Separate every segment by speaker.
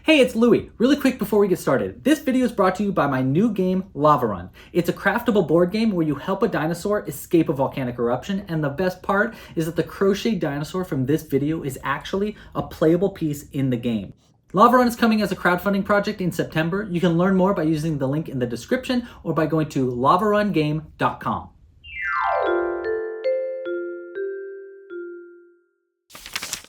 Speaker 1: Hey, it's Louie. Really quick before we get started, this video is brought to you by my new game, Lava Run. It's a craftable board game where you help a dinosaur escape a volcanic eruption, and the best part is that the crochet dinosaur from this video is actually a playable piece in the game. Lava Run is coming as a crowdfunding project in September. You can learn more by using the link in the description or by going to lavarungame.com.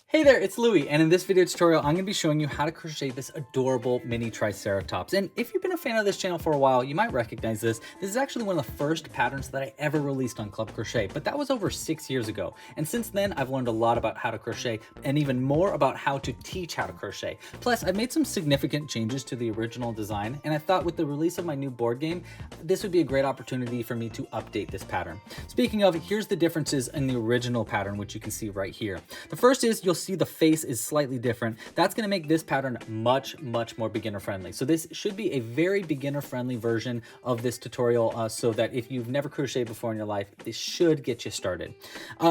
Speaker 1: Hey there, it's Louie, and in this video tutorial, I'm going to be showing you how to crochet this adorable mini Triceratops. And if you've been a fan of this channel for a while, you might recognize this. This is actually one of the first patterns that I ever released on Club Crochet, but that was over 6 years ago. And since then, I've learned a lot about how to crochet and even more about how to teach how to crochet. Plus, I've made some significant changes to the original design, and I thought with the release of my new board game, this would be a great opportunity for me to update this pattern. Speaking of, here's the differences in the original pattern, which you can see right here. The first is you'll see the face is slightly different. That's going to make this pattern much more beginner friendly. So this should be a very beginner friendly version of this tutorial, so that if you've never crocheted before in your life, this should get you started.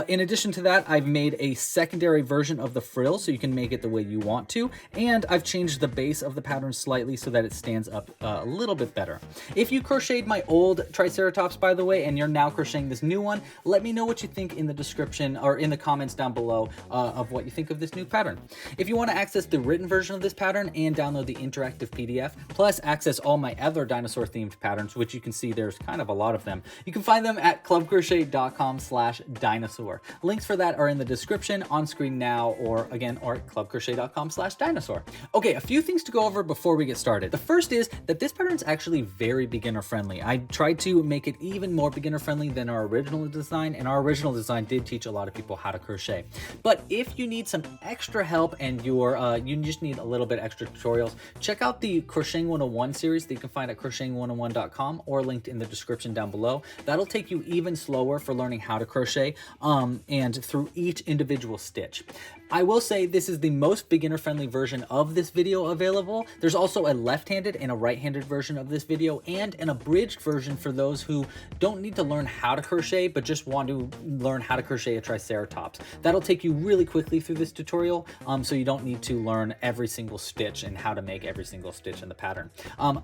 Speaker 1: In addition to that, I've made a secondary version of the frill so you can make it the way you want to, and I've changed the base of the pattern slightly so that it stands up a little bit better. If you crocheted my old Triceratops, by the way, and you're now crocheting this new one, let me know what you think in the description or in the comments down below of what you think of this new pattern. If you want to access the written version of this pattern and download the interactive PDF, plus access all my other dinosaur themed patterns, which you can see there's kind of a lot of them, you can find them at clubcrochet.com/dinosaur. Links for that are in the description, on screen now, or at clubcrochet.com/dinosaur. Okay, a few things to go over before we get started. The first is that this pattern is actually very beginner friendly. I tried to make it even more beginner friendly than our original design, and our original design did teach a lot of people how to crochet. But if you need some extra help and you just need a little bit extra tutorials, check out the Crocheting 101 series that you can find at crocheting101.com or linked in the description down below. That'll take you even slower for learning how to crochet and through each individual stitch. I will say this is the most beginner friendly version of this video available. There's also a left-handed and a right-handed version of this video and an abridged version for those who don't need to learn how to crochet but just want to learn how to crochet a Triceratops. That'll take you really quickly through this tutorial, so you don't need to learn every single stitch and how to make every single stitch in the pattern.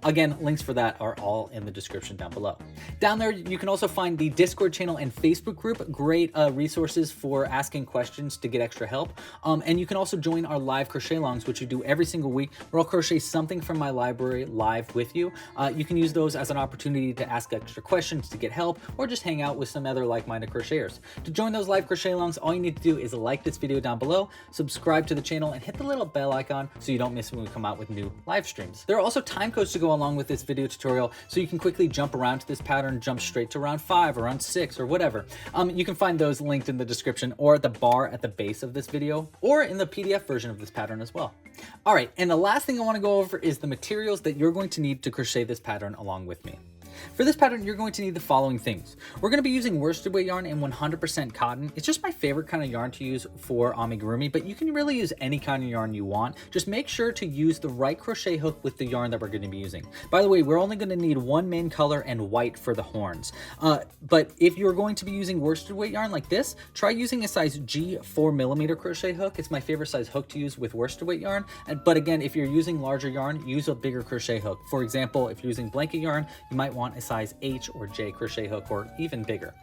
Speaker 1: Again, links for that are all in the description down below. Down there, you can also find the Discord channel and Facebook group, great resources for asking questions to get extra help. And you can also join our live crochet alongs, which we do every single week, where I'll crochet something from my library live with you. You can use those as an opportunity to ask extra questions, to get help, or just hang out with some other like-minded crocheters. To join those live crochet alongs, all you need to do is like this video down below, subscribe to the channel, and hit the little bell icon so you don't miss when we come out with new live streams. There are also time codes to go along with this video tutorial, so you can quickly jump around to this pattern, jump straight to round 5 or round 6 or whatever. You can find those linked in the description or at the bar at the base of this video, or in the PDF version of this pattern as well. All right, and the last thing I want to go over is the materials that you're going to need to crochet this pattern along with me. For this pattern, you're going to need the following things. We're going to be using worsted weight yarn and 100% cotton. It's just my favorite kind of yarn to use for amigurumi, but you can really use any kind of yarn you want. Just make sure to use the right crochet hook with the yarn that we're going to be using. By the way, we're only going to need one main color and white for the horns. But if you're going to be using worsted weight yarn like this, try using a size G 4mm crochet hook. It's my favorite size hook to use with worsted weight yarn. But again, if you're using larger yarn, use a bigger crochet hook. For example, if you're using blanket yarn, you might want a size H or J crochet hook, or even bigger.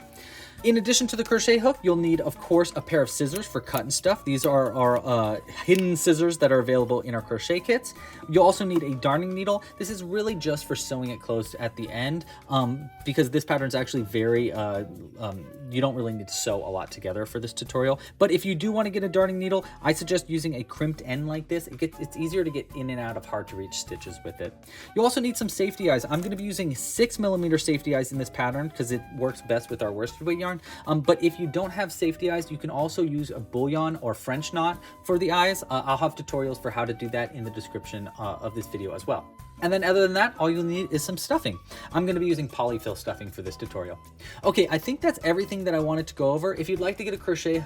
Speaker 1: In addition to the crochet hook, you'll need, of course, a pair of scissors for cutting stuff. These are our hidden scissors that are available in our crochet kits. You'll also need a darning needle. This is really just for sewing it closed at the end, because this pattern is actually very, you don't really need to sew a lot together for this tutorial. But if you do want to get a darning needle, I suggest using a crimped end like this. It's easier to get in and out of hard to reach stitches with it. You also need some safety eyes. I'm going to be using 6mm safety eyes in this pattern because it works best with our worsted weight yarn. But if you don't have safety eyes, you can also use a bullion or French knot for the eyes. I'll have tutorials for how to do that in the description of this video as well. And then other than that, all you'll need is some stuffing. I'm going to be using polyfill stuffing for this tutorial. Okay, I think that's everything that I wanted to go over. If you'd like to get a crochet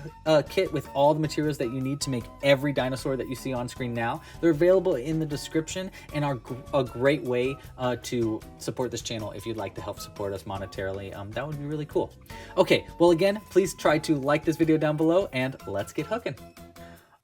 Speaker 1: kit with all the materials that you need to make every dinosaur that you see on screen now, they're available in the description and are a great way to support this channel if you'd like to help support us monetarily. That would be really cool. Okay, well again, please try to like this video down below and let's get hooking.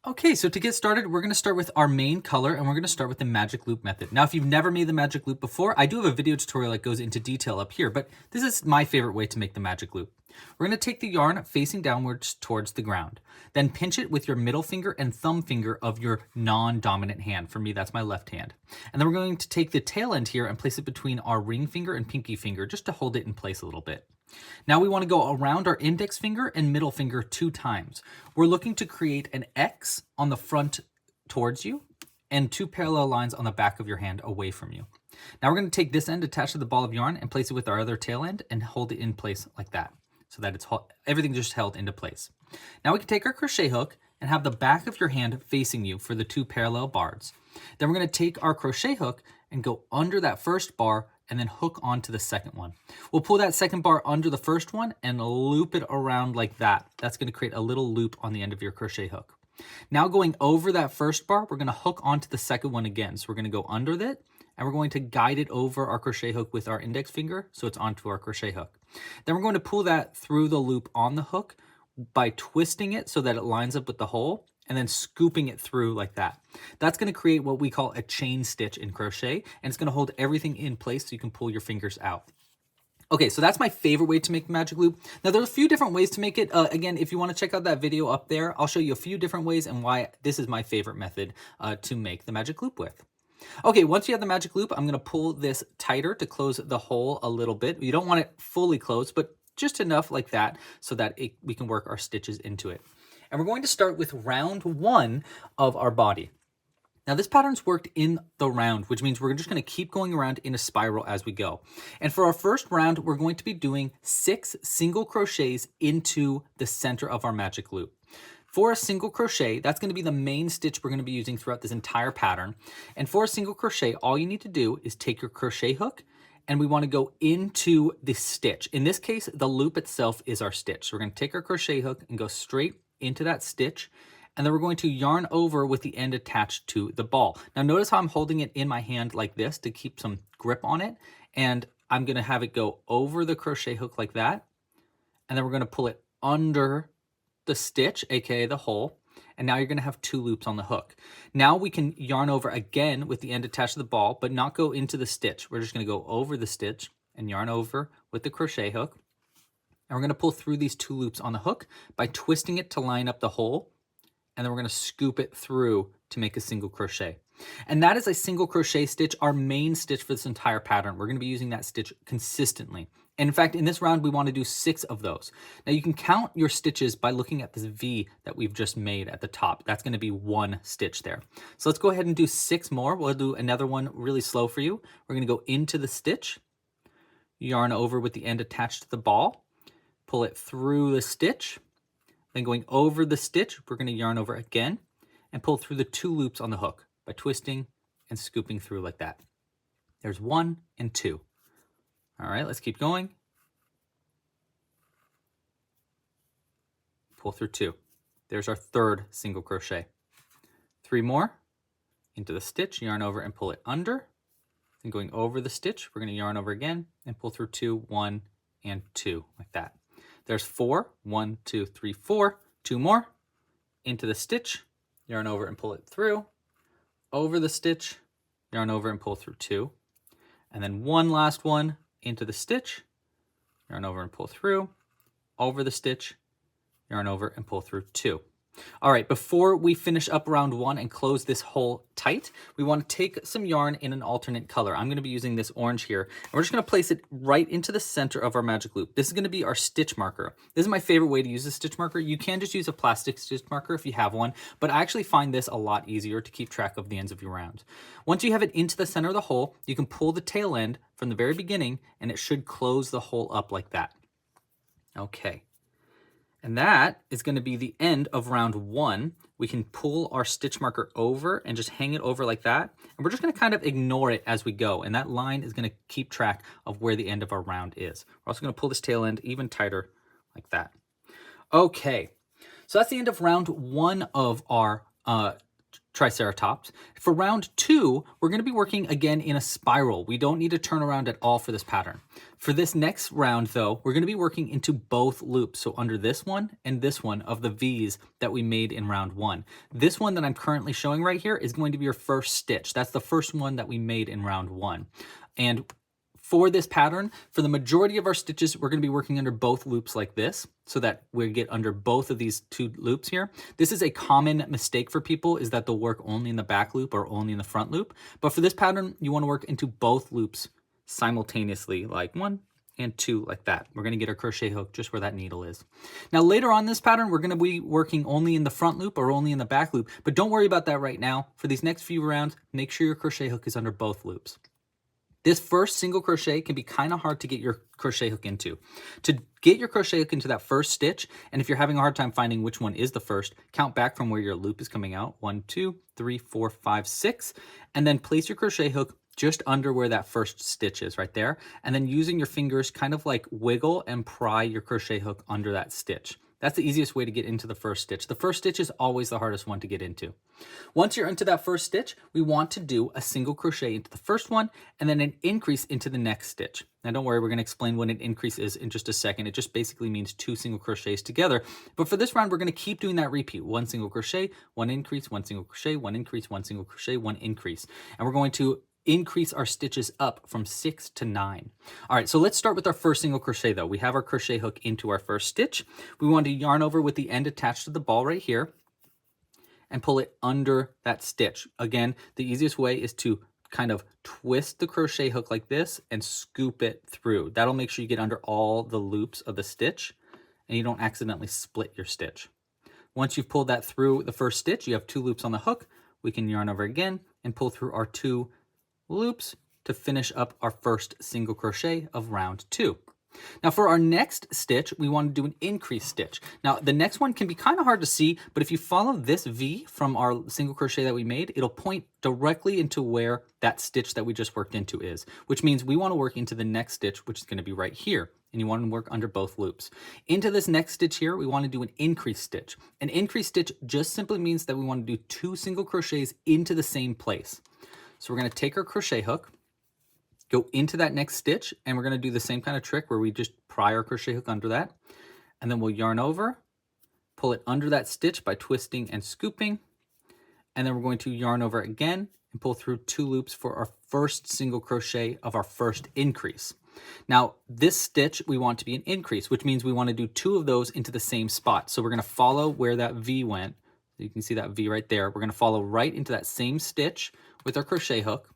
Speaker 1: Okay, so to get started, we're going to start with our main color and we're going to start with the magic loop method. Now, if you've never made the magic loop before, I do have a video tutorial that goes into detail up here, but this is my favorite way to make the magic loop. We're going to take the yarn facing downwards towards the ground, then pinch it with your middle finger and thumb finger of your non-dominant hand. For me, that's my left hand. And then we're going to take the tail end here and place it between our ring finger and pinky finger just to hold it in place a little bit. Now we want to go around our index finger and middle finger 2 times. We're looking to create an X on the front towards you and 2 parallel lines on the back of your hand away from you. Now we're going to take this end attached to the ball of yarn and place it with our other tail end and hold it in place like that, so that it's everything just held into place. Now we can take our crochet hook and have the back of your hand facing you for the 2 parallel bars. Then we're going to take our crochet hook and go under that first bar and then hook onto the second one. We'll pull that second bar under the first one and loop it around like that. That's going to create a little loop on the end of your crochet hook. Now going over that first bar, we're going to hook onto the second one again. So we're going to go under it and we're going to guide it over our crochet hook with our index finger so it's onto our crochet hook. Then we're going to pull that through the loop on the hook by twisting it so that it lines up with the hole and then scooping it through like that. That's going to create what we call a chain stitch in crochet, and it's going to hold everything in place so you can pull your fingers out. Okay, so that's my favorite way to make the magic loop. Now there's a few different ways to make it. Again, if you want to check out that video up there, I'll show you a few different ways and why this is my favorite method to make the magic loop with. Okay, once you have the magic loop, I'm going to pull this tighter to close the hole a little bit. You don't want it fully closed, but just enough like that so that we can work our stitches into it. And we're going to start with round 1 of our body. Now this pattern's worked in the round, which means we're just going to keep going around in a spiral as we go. And for our first round, we're going to be doing 6 single crochets into the center of our magic loop. For a single crochet, that's going to be the main stitch we're going to be using throughout this entire pattern. And for a single crochet, all you need to do is take your crochet hook and we want to go into the stitch. In this case, the loop itself is our stitch. So we're going to take our crochet hook and go straight into that stitch, and then we're going to yarn over with the end attached to the ball. Now notice how I'm holding it in my hand like this to keep some grip on it, and I'm going to have it go over the crochet hook like that, and then we're going to pull it under the stitch, aka the hole, and now you're going to have 2 loops on the hook. Now we can yarn over again with the end attached to the ball, but not go into the stitch. We're just going to go over the stitch and yarn over with the crochet hook. And we're going to pull through these 2 loops on the hook by twisting it to line up the hole. And then we're going to scoop it through to make a single crochet. And that is a single crochet stitch, our main stitch for this entire pattern. We're going to be using that stitch consistently. And in fact, in this round, we want to do 6 of those. Now you can count your stitches by looking at this V that we've just made at the top. That's going to be 1 stitch there. So let's go ahead and do 6 more. We'll do another one really slow for you. We're going to go into the stitch, yarn over with the end attached to the ball, pull it through the stitch, then going over the stitch, we're going to yarn over again and pull through the 2 loops on the hook by twisting and scooping through like that. There's 1 and 2. All right, let's keep going. Pull through 2. There's our 3rd single crochet. 3 more into the stitch, yarn over and pull it under. Then going over the stitch, we're going to yarn over again and pull through 2, 1 and 2 like that. There's 4, 1, 2, 3, 4, 2 more into the stitch, yarn over and pull it through, over the stitch, yarn over and pull through 2, and then 1 last one into the stitch, yarn over and pull through, over the stitch, yarn over and pull through 2. All right, before we finish up round 1 and close this hole tight, we want to take some yarn in an alternate color. I'm going to be using this orange here, and we're just going to place it right into the center of our magic loop. This is going to be our stitch marker. This is my favorite way to use a stitch marker. You can just use a plastic stitch marker if you have one, but I actually find this a lot easier to keep track of the ends of your rounds. Once you have it into the center of the hole, you can pull the tail end from the very beginning, and it should close the hole up like that. Okay. And that is going to be the end of round 1. We can pull our stitch marker over and just hang it over like that. And we're just going to kind of ignore it as we go. And that line is going to keep track of where the end of our round is. We're also going to pull this tail end even tighter like that. Okay, so that's the end of round 1 of our Triceratops. For round 2, we're going to be working again in a spiral. We don't need to turn around at all for this pattern. For this next round though, we're going to be working into both loops. So under this one and this one of the V's that we made in round 1. This one that I'm currently showing right here is going to be your first stitch. That's the first one that we made in round 1. And for this pattern, for the majority of our stitches, we're going to be working under both loops like this, so that we get under both of these 2 loops here. This is a common mistake for people, is that they'll work only in the back loop or only in the front loop. But for this pattern, you want to work into both loops simultaneously, like 1 and 2 like that. We're going to get our crochet hook just where that needle is. Now later on this pattern, we're going to be working only in the front loop or only in the back loop, but don't worry about that right now. For these next few rounds, make sure your crochet hook is under both loops. This first single crochet can be kind of hard to get your crochet hook into. To get your crochet hook into that first stitch, and if you're having a hard time finding which one is the first, count back from where your loop is coming out. 1, 2, 3, 4, 5, 6, and then place your crochet hook just under where that first stitch is right there. And then using your fingers, kind of like wiggle and pry your crochet hook under that stitch. That's the easiest way to get into the first stitch. The first stitch is always the hardest one to get into. Once you're into that first stitch, we want to do a single crochet into the first one and then an increase into the next stitch. Now don't worry, we're going to explain what an increase is in just a second. It just basically means 2 single crochets together. But for this round, we're going to keep doing that repeat. 1 single crochet, 1 increase, 1 single crochet, 1 increase, 1 single crochet, 1 increase. And we're going to increase our stitches up from 6 to 9. All right, so let's start with our first single crochet though. We have our crochet hook into our first stitch. We want to yarn over with the end attached to the ball right here and pull it under that stitch. Again, the easiest way is to kind of twist the crochet hook like this and scoop it through. That'll make sure you get under all the loops of the stitch and you don't accidentally split your stitch. Once you've pulled that through the first stitch, you have 2 loops on the hook. We can yarn over again and pull through our 2 loops to finish up our first single crochet of round 2. Now for our next stitch, we want to do an increase stitch. Now the next one can be kind of hard to see, but if you follow this V from our single crochet that we made, it'll point directly into where that stitch that we just worked into is, which means we want to work into the next stitch, which is going to be right here. And you want to work under both loops. Into this next stitch here, we want to do an increase stitch. An increase stitch just simply means that we want to do 2 single crochets into the same place. So we're going to take our crochet hook, go into that next stitch, and we're going to do the same kind of trick where we just pry our crochet hook under that. And then we'll yarn over, pull it under that stitch by twisting and scooping. And then we're going to yarn over again and pull through 2 loops for our first single crochet of our first increase. Now, this stitch we want to be an increase, which means we want to do 2 of those into the same spot. So we're going to follow where that V went. You can see that V right there. We're going to follow right into that same stitch with our crochet hook.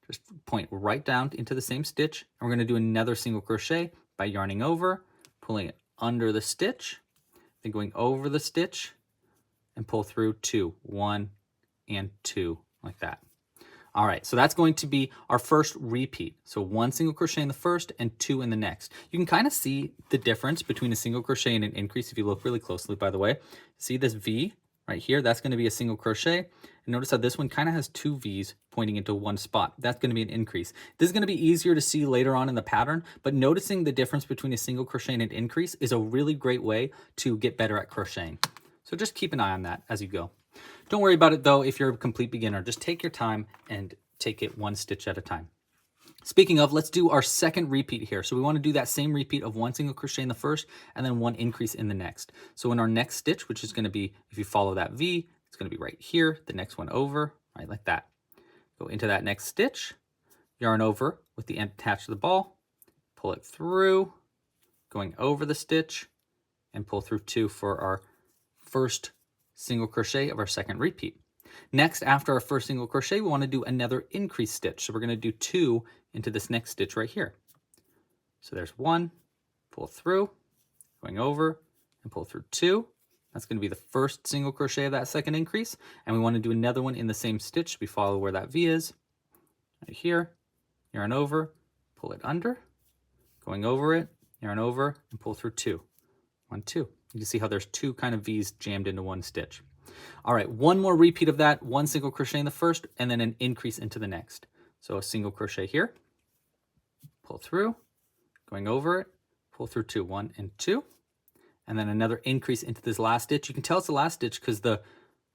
Speaker 1: Just point right down into the same stitch. And we're going to do another single crochet by yarning over, pulling it under the stitch, then going over the stitch and pull through 2, 1 and 2 like that. All right, so that's going to be our first repeat. So 1 single crochet in the first and 2 in the next. You can kind of see the difference between a single crochet and an increase if you look really closely, by the way. See this V right here? That's going to be a single crochet. And notice how this one kind of has 2 V's pointing into one spot. That's going to be an increase. This is going to be easier to see later on in the pattern, but noticing the difference between a single crochet and an increase is a really great way to get better at crocheting. So just keep an eye on that as you go. Don't worry about it though if you're a complete beginner. Just take your time and take it 1 stitch at a time. Speaking of, let's do our second repeat here. So we want to do that same repeat of 1 single crochet in the first and then 1 increase in the next. So in our next stitch, which is going to be, if you follow that V, it's going to be right here, the next one over, right like that. Go into that next stitch, yarn over with the end attached to the ball, pull it through, going over the stitch, and pull through 2 for our first single crochet of our second repeat. Next, after our first single crochet, we want to do another increase stitch. So we're going to do 2 into this next stitch right here. So there's 1, pull through, going over, and pull through 2. That's going to be the first single crochet of that second increase. And we want to do another one in the same stitch. We follow where that V is, right here, yarn over, pull it under, going over it, yarn over, and pull through 2. 1, 2. You can see how there's 2 kind of V's jammed into 1 stitch. All right, 1 more repeat of that, 1 single crochet in the first, and then an increase into the next. So a single crochet here, pull through, going over it, pull through 2, 1 and 2, and then another increase into this last stitch. You can tell it's the last stitch because the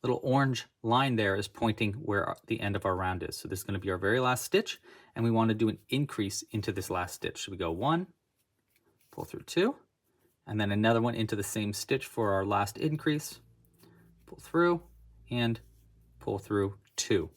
Speaker 1: little orange line there is pointing where the end of our round is. So this is going to be our very last stitch, and we want to do an increase into this last stitch. So we go 1, pull through 2, and then another one into the same stitch for our last increase, pull through, and pull through 2.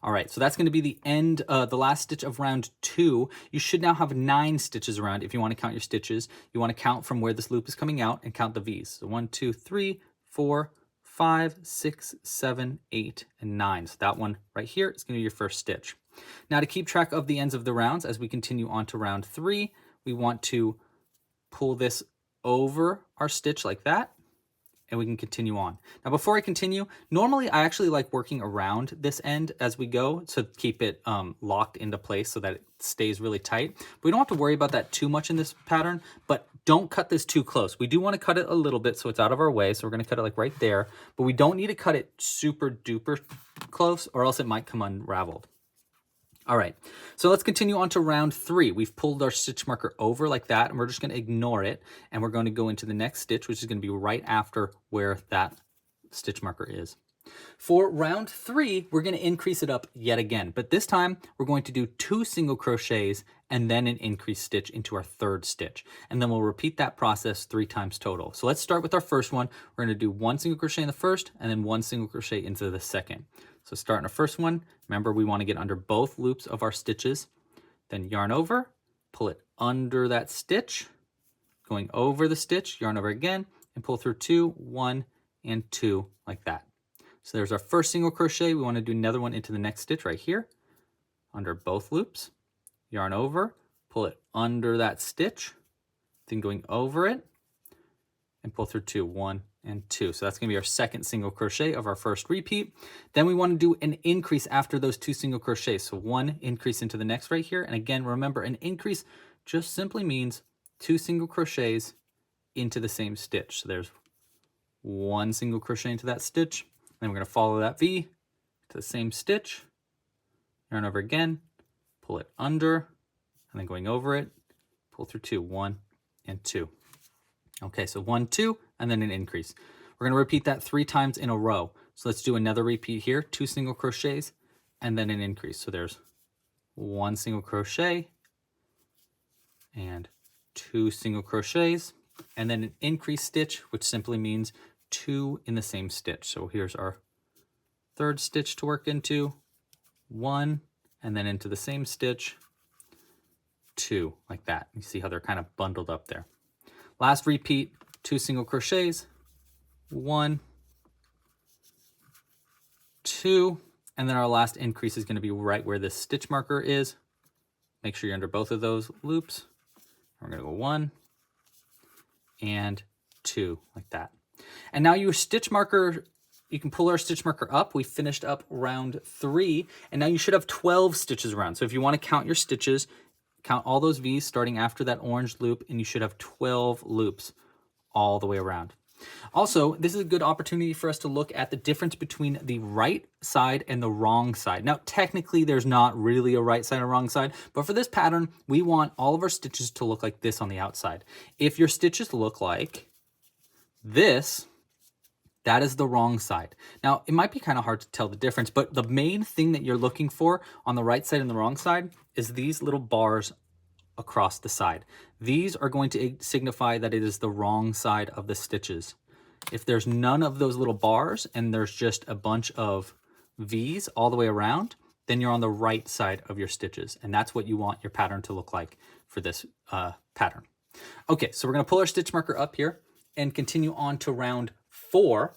Speaker 1: All right, so that's going to be the end, the last stitch of round 2. You should now have 9 stitches around. If you want to count your stitches, you want to count from where this loop is coming out and count the V's. So 1, 2, 3, 4, 5, 6, 7, 8, and 9. So that one right here is going to be your first stitch. Now to keep track of the ends of the rounds, as we continue on to round 3, we want to pull this over our stitch like that, and we can continue on. Now before I continue, normally I actually like working around this end as we go to keep it locked into place so that it stays really tight. But we don't have to worry about that too much in this pattern, but don't cut this too close. We do want to cut it a little bit so it's out of our way, so we're going to cut it like right there, but we don't need to cut it super duper close or else it might come unraveled. All right, so let's continue on to round 3. We've pulled our stitch marker over like that, and we're just going to ignore it, and we're going to go into the next stitch, which is going to be right after where that stitch marker is. For round 3, we're going to increase it up yet again, but this time we're going to do 2 single crochets and then an increased stitch into our third stitch, and then we'll repeat that process 3 times total. So let's start with our first one. We're going to do 1 single crochet in the first and then 1 single crochet into the second. So start in our first one. Remember, we want to get under both loops of our stitches, then yarn over, pull it under that stitch, going over the stitch, yarn over again, and pull through 2, 1, and 2 like that. So there's our first single crochet. We want to do another one into the next stitch right here, under both loops, yarn over, pull it under that stitch, then going over it, and pull through 2, 1, and 2. So that's going to be our second single crochet of our first repeat. Then we want to do an increase after those 2 single crochets. So 1 increase into the next right here. And again, remember, an increase just simply means 2 single crochets into the same stitch. So there's 1 single crochet into that stitch. Then we're going to follow that V to the same stitch, yarn over again, pull it under, and then going over it, pull through 2, 1, and 2. Okay, so 1, 2, and then an increase. We're going to repeat that 3 times in a row. So let's do another repeat here, 2 single crochets, and then an increase. So there's 1 single crochet, and 2 single crochets, and then an increased stitch, which simply means 2 in the same stitch. So here's our third stitch to work into, 1, and then into the same stitch, 2, like that. You see how they're kind of bundled up there. Last repeat, 2 single crochets, 1, 2, and then our last increase is going to be right where this stitch marker is. Make sure you're under both of those loops. We're going to go 1 and 2, like that. And now your stitch marker, you can pull our stitch marker up. We finished up round 3, and now you should have 12 stitches around. So if you want to count your stitches, count all those V's starting after that orange loop, and you should have 12 loops all the way around. Also, this is a good opportunity for us to look at the difference between the right side and the wrong side. Now, technically, there's not really a right side or wrong side, but for this pattern, we want all of our stitches to look like this on the outside. If your stitches look like this, that is the wrong side. Now, it might be kind of hard to tell the difference, but the main thing that you're looking for on the right side and the wrong side is these little bars across the side. These are going to signify that it is the wrong side of the stitches. If there's none of those little bars and there's just a bunch of V's all the way around, then you're on the right side of your stitches. And that's what you want your pattern to look like for this pattern. Okay, so we're going to pull our stitch marker up here and continue on to round 4.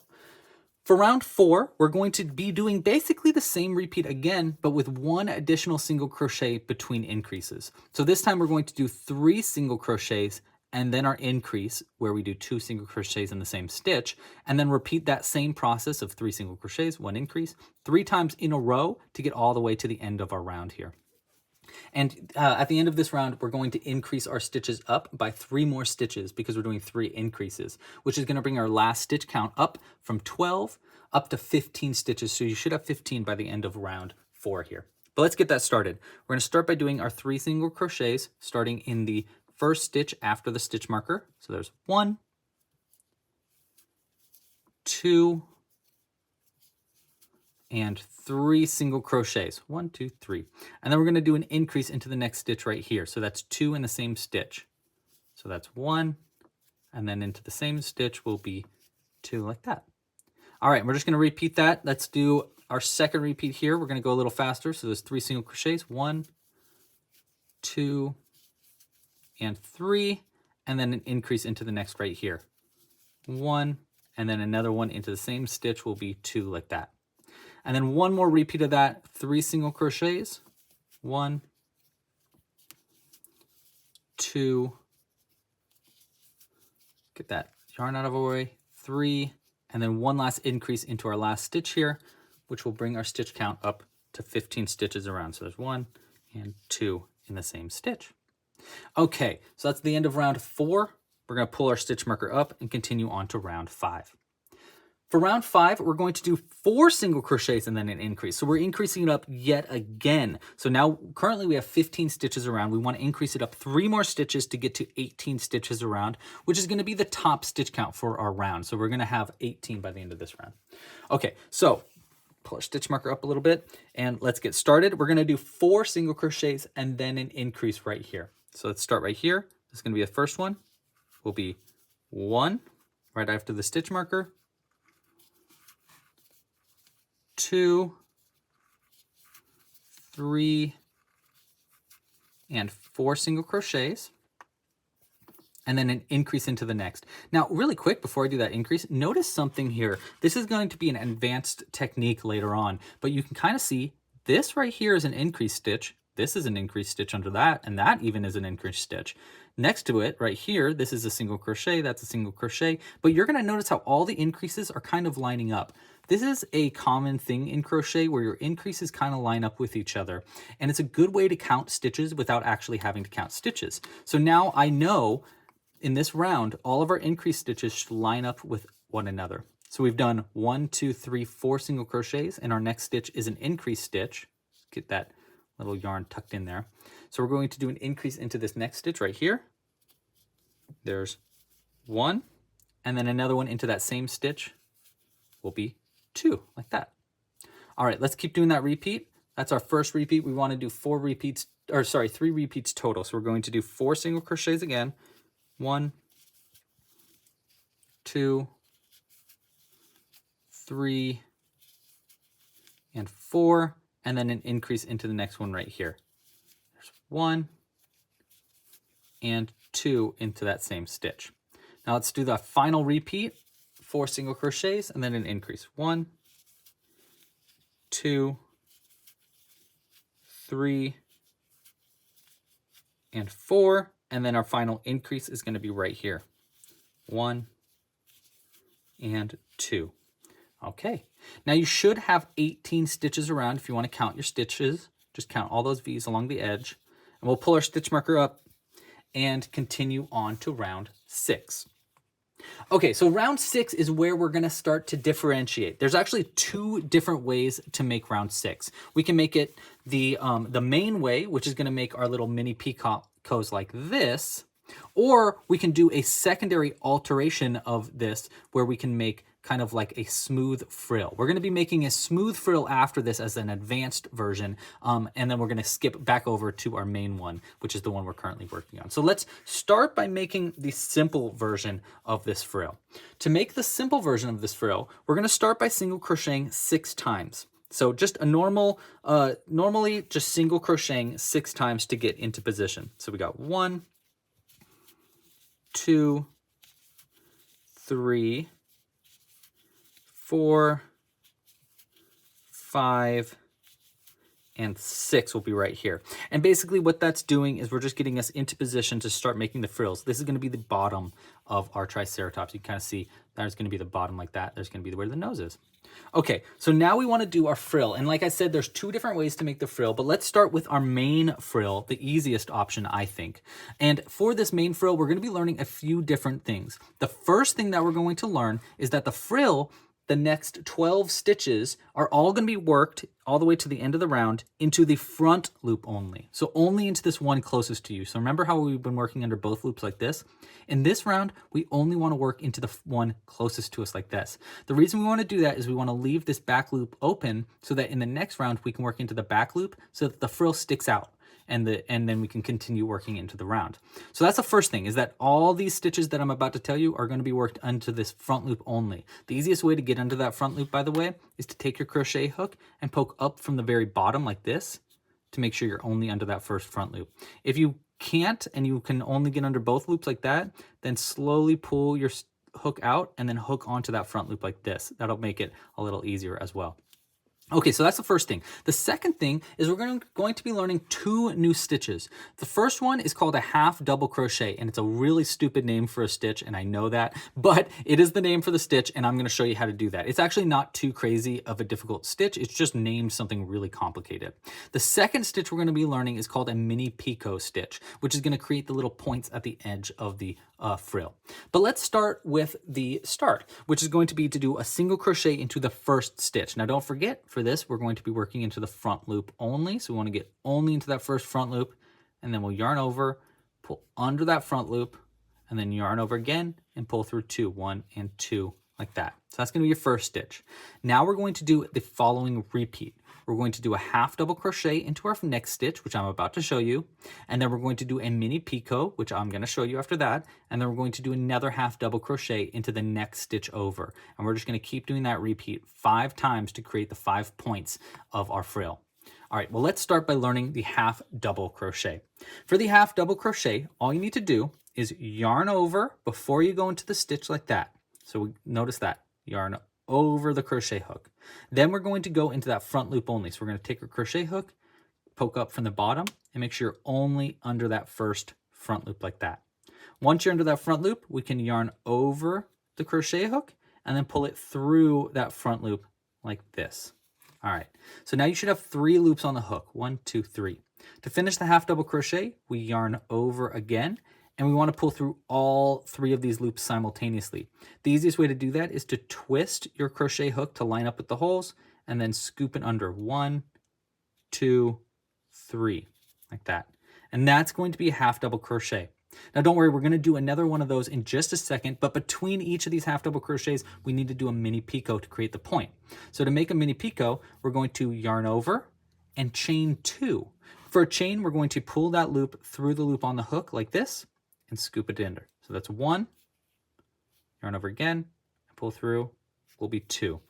Speaker 1: For round 4, we're going to be doing basically the same repeat again, but with 1 additional single crochet between increases. So this time we're going to do 3 single crochets and then our increase where we do 2 single crochets in the same stitch, and then repeat that same process of 3 single crochets, 1 increase, 3 times in a row to get all the way to the end of our round here. And at the end of this round, we're going to increase our stitches up by 3 more stitches because we're doing 3 increases, which is going to bring our last stitch count up from 12 up to 15 stitches. So you should have 15 by the end of round 4 here. But let's get that started. We're going to start by doing our 3 single crochets starting in the first stitch after the stitch marker. So there's 1, 2, and 3 single crochets. 1, 2, 3. And then we're going to do an increase into the next stitch right here. So that's 2 in the same stitch. So that's 1, and then into the same stitch will be 2 like that. All right, we're just going to repeat that. Let's do our second repeat here. We're going to go a little faster. So there's 3 single crochets. 1, 2, and 3, and then an increase into the next right here. 1, and then another one into the same stitch will be 2 like that. And then one more repeat of that, 3 single crochets. 1, 2, get that yarn out of our way, 3, and then one last increase into our last stitch here, which will bring our stitch count up to 15 stitches around. So there's 1 and 2 in the same stitch. Okay, so that's the end of round 4. We're going to pull our stitch marker up and continue on to round 5. For round 5, we're going to do 4 single crochets and then an increase. So we're increasing it up yet again. So now currently we have 15 stitches around. We want to increase it up 3 more stitches to get to 18 stitches around, which is going to be the top stitch count for our round. So we're going to have 18 by the end of this round. Okay, so pull our stitch marker up a little bit and let's get started. We're going to do 4 single crochets and then an increase right here. So let's start right here. This is going to be the first one. Will be 1 right after the stitch marker. 2, 3, and 4 single crochets, and then an increase into the next. Now, really quick, before I do that increase, notice something here. This is going to be an advanced technique later on, but you can kind of see this right here is an increase stitch. This is an increase stitch under that, and that even is an increase stitch. Next to it, right here, this is a single crochet, that's a single crochet, but you're gonna notice how all the increases are kind of lining up. This is a common thing in crochet where your increases kind of line up with each other, and it's a good way to count stitches without actually having to count stitches. So now I know in this round, all of our increase stitches should line up with one another. So we've done 1, 2, 3, 4 single crochets, and our next stitch is an increase stitch. Get that little yarn tucked in there. So we're going to do an increase into this next stitch right here. There's 1, and then another one into that same stitch will be 2, like that. All right, let's keep doing that repeat. That's our first repeat. We want to do 3 repeats total. So we're going to do 4 single crochets again. 1, 2, 3, and 4, and then an increase into the next one right here. There's 1 and 2 into that same stitch. Now let's do the final repeat, 4 single crochets and then an increase. 1, 2, 3, and 4, and then our final increase is going to be right here. 1 and 2. Okay, now you should have 18 stitches around. If you want to count your stitches, just count all those V's along the edge, and we'll pull our stitch marker up and continue on to round 6. Okay, so round 6 is where we're going to start to differentiate. There's actually 2 different ways to make round 6. We can make it the main way, which is going to make our little mini peacocks like this, or we can do a secondary alteration of this where we can make kind of like a smooth frill. We're going to be making a smooth frill after this as an advanced version, and then we're going to skip back over to our main one, which is the one we're currently working on. So let's start by making the simple version of this frill. To make the simple version of this frill, we're going to start by single crocheting 6 times. So just a normally just single crocheting 6 times to get into position. So we got 1, 2, 3, 4, 5, and 6 will be right here. And basically what that's doing is we're just getting us into position to start making the frills. This is going to be the bottom of our Triceratops. You can kind of see there's going to be the bottom like that. There's going to be where the nose is. Okay, so now we want to do our frill. And like I said, there's 2 different ways to make the frill, but let's start with our main frill, the easiest option, I think. And for this main frill, we're going to be learning a few different things. The first thing that we're going to learn is that the frill the next 12 stitches are all going to be worked all the way to the end of the round into the front loop only. So only into this one closest to you. So remember how we've been working under both loops like this? In this round, we only want to work into the one closest to us like this. The reason we want to do that is we want to leave this back loop open so that in the next round, we can work into the back loop so that the frill sticks out. And then we can continue working into the round. So that's the first thing, is that all these stitches that I'm about to tell you are going to be worked into this front loop only. The easiest way to get under that front loop, by the way, is to take your crochet hook and poke up from the very bottom like this to make sure you're only under that first front loop. If you can't and you can only get under both loops like that, then slowly pull your hook out and then hook onto that front loop like this. That'll make it a little easier as well. Okay, so that's the first thing. The second thing is we're going to be learning 2 new stitches. The first one is called a half double crochet, and it's a really stupid name for a stitch, and I know that, but it is the name for the stitch, and I'm going to show you how to do that. It's actually not too crazy of a difficult stitch. It's just named something really complicated. The second stitch we're going to be learning is called a mini picot stitch, which is going to create the little points at the edge of the frill. But let's start with the start, which is going to be to do a single crochet into the first stitch. Now don't forget, for this, we're going to be working into the front loop only. So we want to get only into that first front loop, and then we'll yarn over, pull under that front loop, and then yarn over again and pull through 2, 1 and 2 like that. So that's going to be your first stitch. Now we're going to do the following repeat. We're going to do a half double crochet into our next stitch, which I'm about to show you. And then we're going to do a mini picot, which I'm going to show you after that. And then we're going to do another half double crochet into the next stitch over. And we're just going to keep doing that repeat 5 times to create the 5 points of our frill. All right, well, let's start by learning the half double crochet. For the half double crochet, all you need to do is yarn over before you go into the stitch like that. So notice that, yarn over the crochet hook. Then we're going to go into that front loop only. So we're going to take our crochet hook, poke up from the bottom, and make sure you're only under that first front loop like that. Once you're under that front loop, we can yarn over the crochet hook and then pull it through that front loop like this. All right, so now you should have 3 loops on the hook. 1, 2, 3. To finish the half double crochet, we yarn over again, and we want to pull through all 3 of these loops simultaneously. The easiest way to do that is to twist your crochet hook to line up with the holes and then scoop it under 1, 2, 3, like that. And that's going to be a half double crochet. Now don't worry, we're going to do another one of those in just a second, but between each of these half double crochets, we need to do a mini picot to create the point. So to make a mini picot, we're going to yarn over and chain 2. For a chain, we're going to pull that loop through the loop on the hook like this and scoop it under. So that's 1, yarn over again, pull through, will be 2.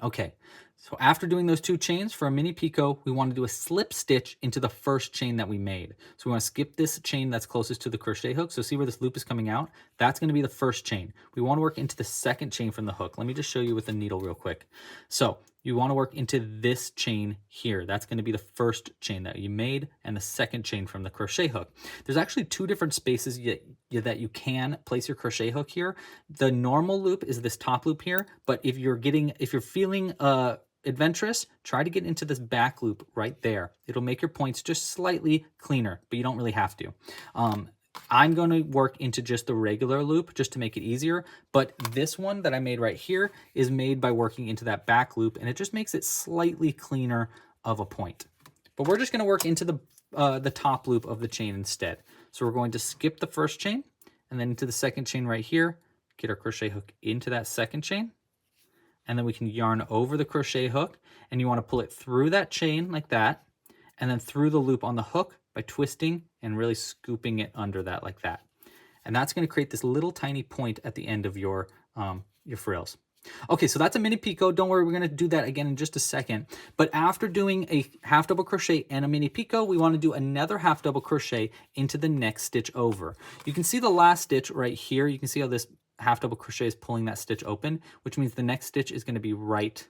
Speaker 1: Okay, so after doing those 2 chains for a mini picot, we want to do a slip stitch into the first chain that we made. So we want to skip this chain that's closest to the crochet hook. So see where this loop is coming out? That's going to be the first chain. We want to work into the second chain from the hook. Let me just show you with the needle real quick. So you want to work into this chain here. That's going to be the first chain that you made and the second chain from the crochet hook. There's actually 2 different spaces that you can place your crochet hook here. The normal loop is this top loop here, but if you're feeling adventurous, try to get into this back loop right there. It'll make your points just slightly cleaner, but you don't really have to. I'm going to work into just the regular loop just to make it easier, but this one that I made right here is made by working into that back loop, and it just makes it slightly cleaner of a point. But we're just going to work into the top loop of the chain instead. So we're going to skip the first chain and then into the second chain right here, get our crochet hook into that second chain, and then we can yarn over the crochet hook, and you want to pull it through that chain like that, and then through the loop on the hook by twisting and really scooping it under that like that. And that's going to create this little tiny point at the end of your frills. Okay, so that's a mini picot. Don't worry, we're going to do that again in just a second. But after doing a half double crochet and a mini picot, we want to do another half double crochet into the next stitch over. You can see the last stitch right here. You can see how this half double crochet is pulling that stitch open, which means the next stitch is going to be right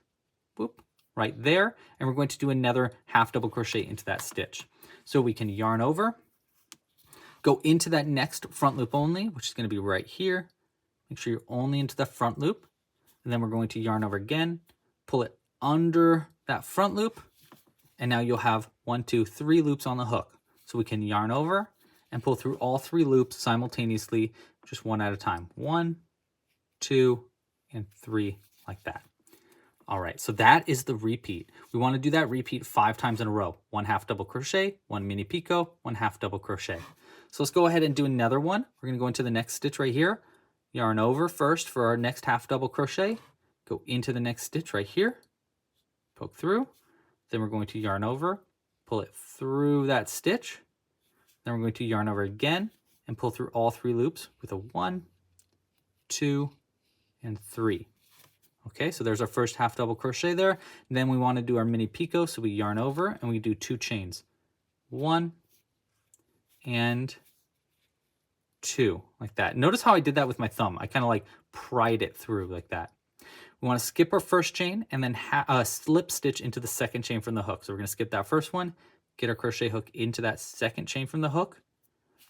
Speaker 1: there. And we're going to do another half double crochet into that stitch. So we can yarn over, go into that next front loop only, which is going to be right here. Make sure you're only into the front loop. And then we're going to yarn over again, pull it under that front loop. And now you'll have 1, 2, 3 loops on the hook. So we can yarn over and pull through all 3 loops simultaneously, just one at a time. 1, 2, and 3 like that. All right, so that is the repeat. We want to do that repeat 5 times in a row. 1 half double crochet, 1 mini picot, 1 half double crochet. So let's go ahead and do another one. We're going to go into the next stitch right here. Yarn over first for our next half double crochet. Go into the next stitch right here. Poke through. Then we're going to yarn over, pull it through that stitch. Then we're going to yarn over again and pull through all 3 loops with a 1, 2, and 3. Okay, so there's our first half double crochet there. Then we want to do our mini picot, so we yarn over and we do 2 chains. 1 and 2, like that. Notice how I did that with my thumb. I kind of like pried it through like that. We want to skip our first chain and then slip stitch into the second chain from the hook. So we're going to skip that first one, get our crochet hook into that second chain from the hook.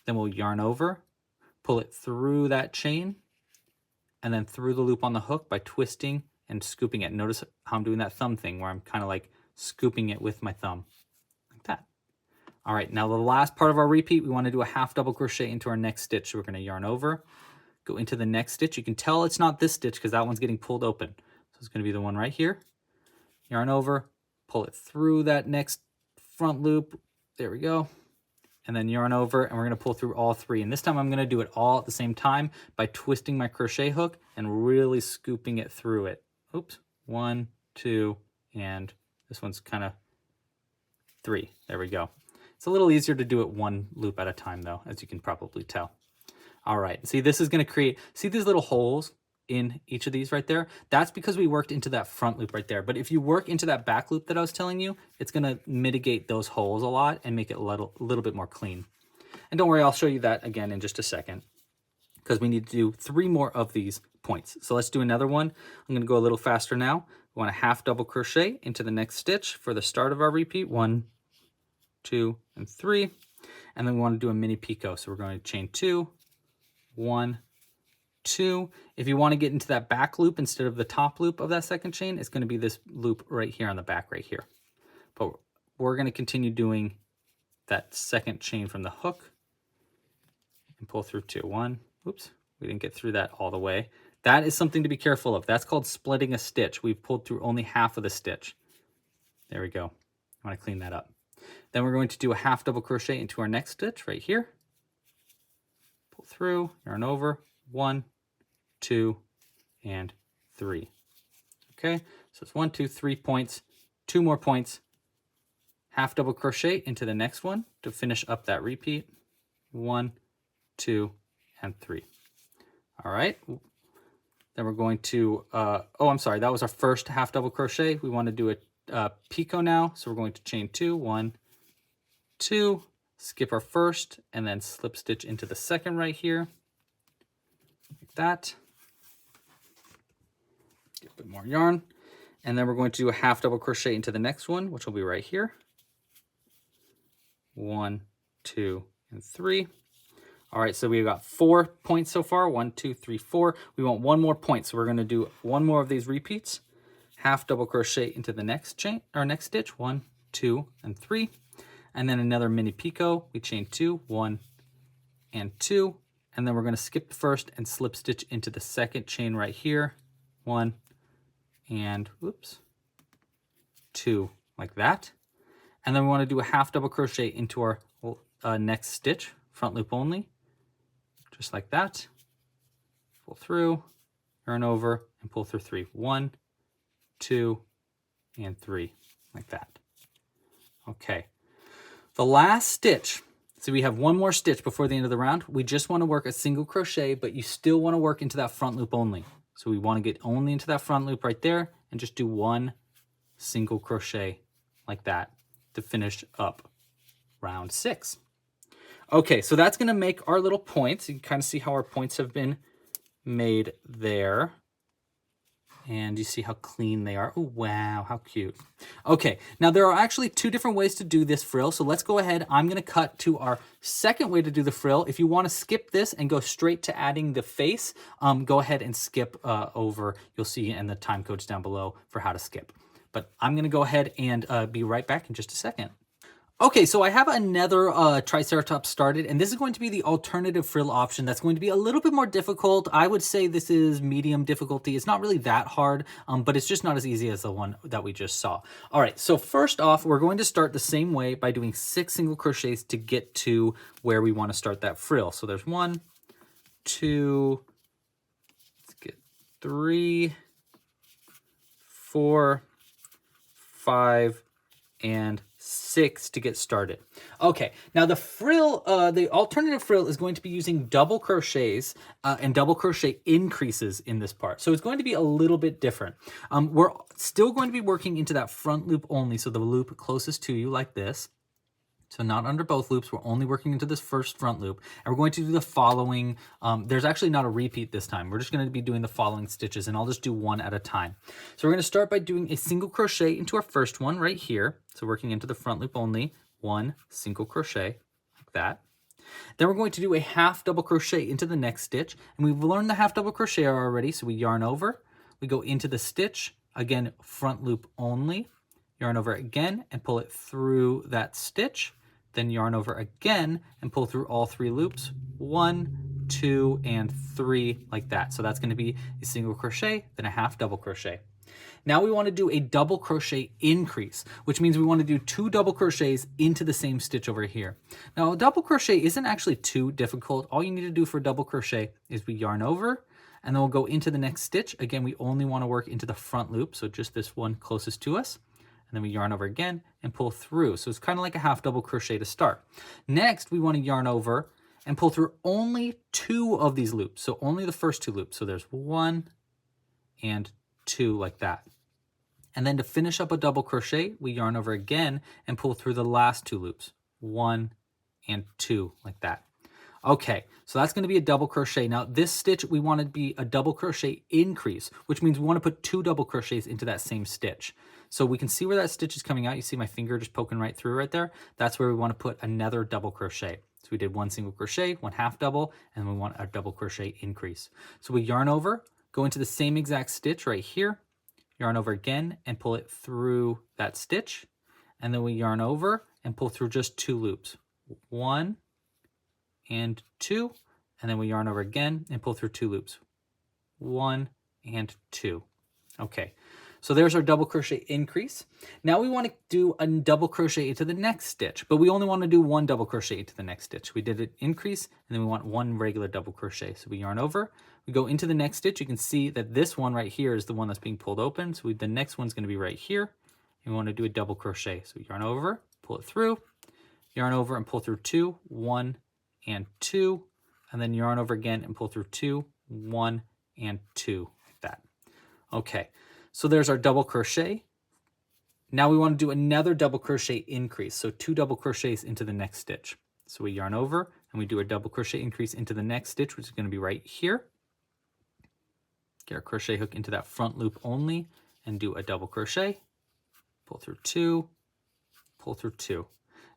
Speaker 1: Then we'll yarn over, pull it through that chain, and then through the loop on the hook by twisting and scooping it. Notice how I'm doing that thumb thing where I'm kind of like scooping it with my thumb, like that. All right, now the last part of our repeat, we want to do a half double crochet into our next stitch. So we're going to yarn over, go into the next stitch. You can tell it's not this stitch because that one's getting pulled open. So it's going to be the one right here. Yarn over, pull it through that next front loop. There we go. And then yarn over, and we're going to pull through all 3. And this time I'm going to do it all at the same time by twisting my crochet hook and really scooping it through it. Oops, 1, 2, and this one's kind of 3. There we go. It's a little easier to do it 1 loop at a time though, as you can probably tell. All right, see, this is going to create, see these little holes in each of these right there? That's because we worked into that front loop right there. But if you work into that back loop that I was telling you, it's going to mitigate those holes a lot and make it a little bit more clean. And don't worry, I'll show you that again in just a second because we need to do 3 more of these points. So let's do another one. I'm going to go a little faster now. We want a half double crochet into the next stitch for the start of our repeat. 1, 2, and 3. And then we want to do a mini picot. So we're going to chain 2, 1, 2. If you want to get into that back loop instead of the top loop of that second chain, it's going to be this loop right here on the back right here. But we're going to continue doing that second chain from the hook and pull through 2. 1. Oops, we didn't get through that all the way. That is something to be careful of. That's called splitting a stitch. We've pulled through only half of the stitch. There we go. I want to clean that up. Then we're going to do a half double crochet into our next stitch right here. Pull through, yarn over, 1, 2, and 3. Okay, so it's 1, 2, 3 points, 2 more points, half double crochet into the next one to finish up that repeat. 1, 2, and 3. All right, then we're going to, I'm sorry, that was our first half double crochet. We want to do a picot now, so we're going to chain 2, 1, 2, skip our first, and then slip stitch into the second right here, like that. Get a bit more yarn, and then we're going to do a half double crochet into the next one, which will be right here. 1, 2, and 3. All right, so we've got 4 points so far. 1, 2, 3, 4. We want 1 more point, so we're going to do 1 more of these repeats. Half double crochet into the next chain or next stitch. 1, 2, and 3. And then another mini picot. We chain 2, 1, and 2. And then we're going to skip the first and slip stitch into the second chain right here. 1, and whoops, 2, like that. And then we want to do a half double crochet into our next stitch, front loop only, just like that. Pull through, yarn over, and pull through 3. 1, 2, and 3, like that. Okay, the last stitch. So we have 1 more stitch before the end of the round. We just want to work a single crochet, but you still want to work into that front loop only. So we want to get only into that front loop right there and just do 1 single crochet like that to finish up round 6. Okay, so that's going to make our little points. You can kind of see how our points have been made there. And you see how clean they are. Oh, wow, how cute. Okay, now there are actually 2 different ways to do this frill. So let's go ahead. I'm going to cut to our second way to do the frill. If you want to skip this and go straight to adding the face, go ahead and skip over. You'll see in the time codes down below for how to skip. But I'm going to go ahead and be right back in just a second. Okay, so I have another Triceratops started, and this is going to be the alternative frill option that's going to be a little bit more difficult. I would say this is medium difficulty. It's not really that hard, but it's just not as easy as the one that we just saw. All right, so first off, we're going to start the same way by doing 6 single crochets to get to where we want to start that frill. So there's 1, 2, let's get 3, 4, 5, and 6 to get started. Okay, now the frill, the alternative frill is going to be using double crochets and double crochet increases in this part. So it's going to be a little bit different. We're still going to be working into that front loop only, so the loop closest to you like this. So not under both loops, we're only working into this first front loop. And we're going to do the following, there's actually not a repeat this time. We're just gonna be doing the following stitches, and I'll just do one at a time. So we're gonna start by doing a single crochet into our first one right here. So working into the front loop only, 1 single crochet, like that. Then we're going to do a half double crochet into the next stitch. And we've learned the half double crochet already, so we yarn over, we go into the stitch, again, front loop only, yarn over again and pull it through that stitch, then yarn over again and pull through all 3 loops, 1, 2, and 3 like that. So that's going to be a single crochet, then a half double crochet. Now we want to do a double crochet increase, which means we want to do 2 double crochets into the same stitch over here. Now a double crochet isn't actually too difficult. All you need to do for double crochet is we yarn over, and then we'll go into the next stitch. Again, we only want to work into the front loop, so just this one closest to us. And then we yarn over again and pull through. So it's kind of like a half double crochet to start. Next, we want to yarn over and pull through only 2 of these loops. So only the first 2 loops. So there's 1 and 2 like that. And then to finish up a double crochet, we yarn over again and pull through the last 2 loops, 1 and 2 like that. Okay, so that's going to be a double crochet. Now this stitch, we want to be a double crochet increase, which means we want to put 2 double crochets into that same stitch. So we can see where that stitch is coming out. You see my finger just poking right through right there. That's where we want to put another double crochet. So we did 1 single crochet, 1 half double, and we want a double crochet increase. So we yarn over, go into the same exact stitch right here, yarn over again and pull it through that stitch. And then we yarn over and pull through just 2 loops, 1 and 2, and then we yarn over again and pull through 2 loops, 1 and 2. Okay, so there's our double crochet increase. Now we want to do a double crochet into the next stitch, but we only want to do 1 double crochet into the next stitch. We did an increase, and then we want 1 regular double crochet. So we yarn over, we go into the next stitch. You can see that this one right here is the one that's being pulled open. So the next one's going to be right here, and we want to do a double crochet. So we yarn over, pull it through, yarn over and pull through 2, 1 and 2, and then yarn over again and pull through 2, 1 and 2 like that. Okay, so there's our double crochet. Now we want to do another double crochet increase, so 2 double crochets into the next stitch. So we yarn over and we do a double crochet increase into the next stitch, which is going to be right here. Get our crochet hook into that front loop only and do a double crochet, pull through 2, pull through 2.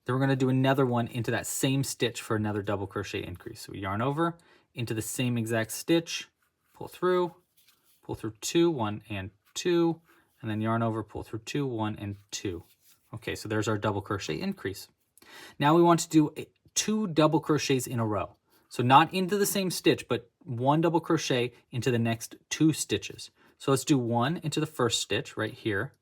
Speaker 1: Then we're going to do another one into that same stitch for another double crochet increase. So we yarn over into the same exact stitch, pull through 2, 1 and 2, and then yarn over, pull through 2, 1 and 2. Okay, so there's our double crochet increase. Now we want to do 2 double crochets in a row. So not into the same stitch, but 1 double crochet into the next 2 stitches. So let's do 1 into the first stitch right here.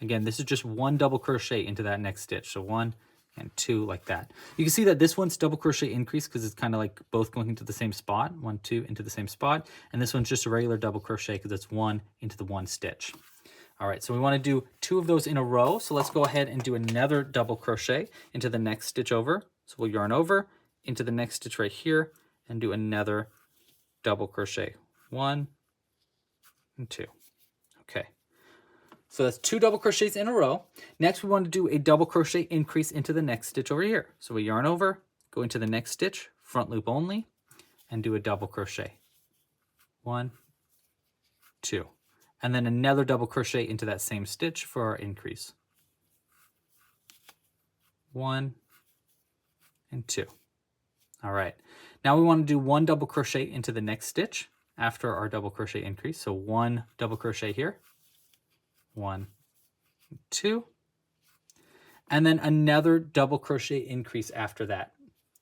Speaker 1: Again, this is just 1 double crochet into that next stitch. So 1 and 2 like that. You can see that this one's double crochet increase because it's kind of like both going into the same spot, 1, 2 into the same spot. And this one's just a regular double crochet because it's 1 into the 1 stitch. All right, so we want to do 2 of those in a row. So let's go ahead and do another double crochet into the next stitch over. So we'll yarn over into the next stitch right here and do another double crochet, 1 and 2. Okay. So that's 2 double crochets in a row. Next, we want to do a double crochet increase into the next stitch over here. So we yarn over, go into the next stitch, front loop only, and do a double crochet. 1, 2. And then another double crochet into that same stitch for our increase. 1 and 2. All right. Now we want to do 1 double crochet into the next stitch after our double crochet increase. So 1 double crochet here. 1, 2. and then another double crochet increase after that.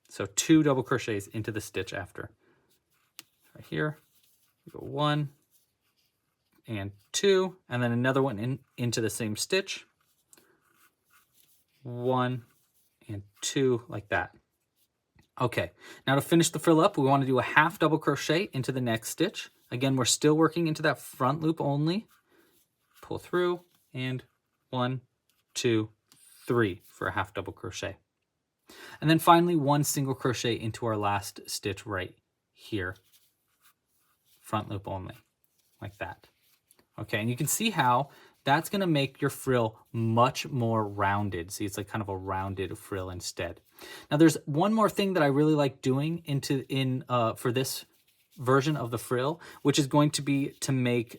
Speaker 1: So 2 double crochets into the stitch after. Right here, go 1 and 2, and then another one into the same stitch. 1 and 2, like that. Okay, now to finish the frill up, we want to do a half double crochet into the next stitch. Again, we're still working into that front loop only. Pull through, and 1, 2, 3 for a half double crochet. And then finally 1 single crochet into our last stitch right here. Front loop only, like that. Okay, and you can see how that's going to make your frill much more rounded. See, it's like kind of a rounded frill instead. Now there's one more thing that I really like doing for this version of the frill, which is going to be to make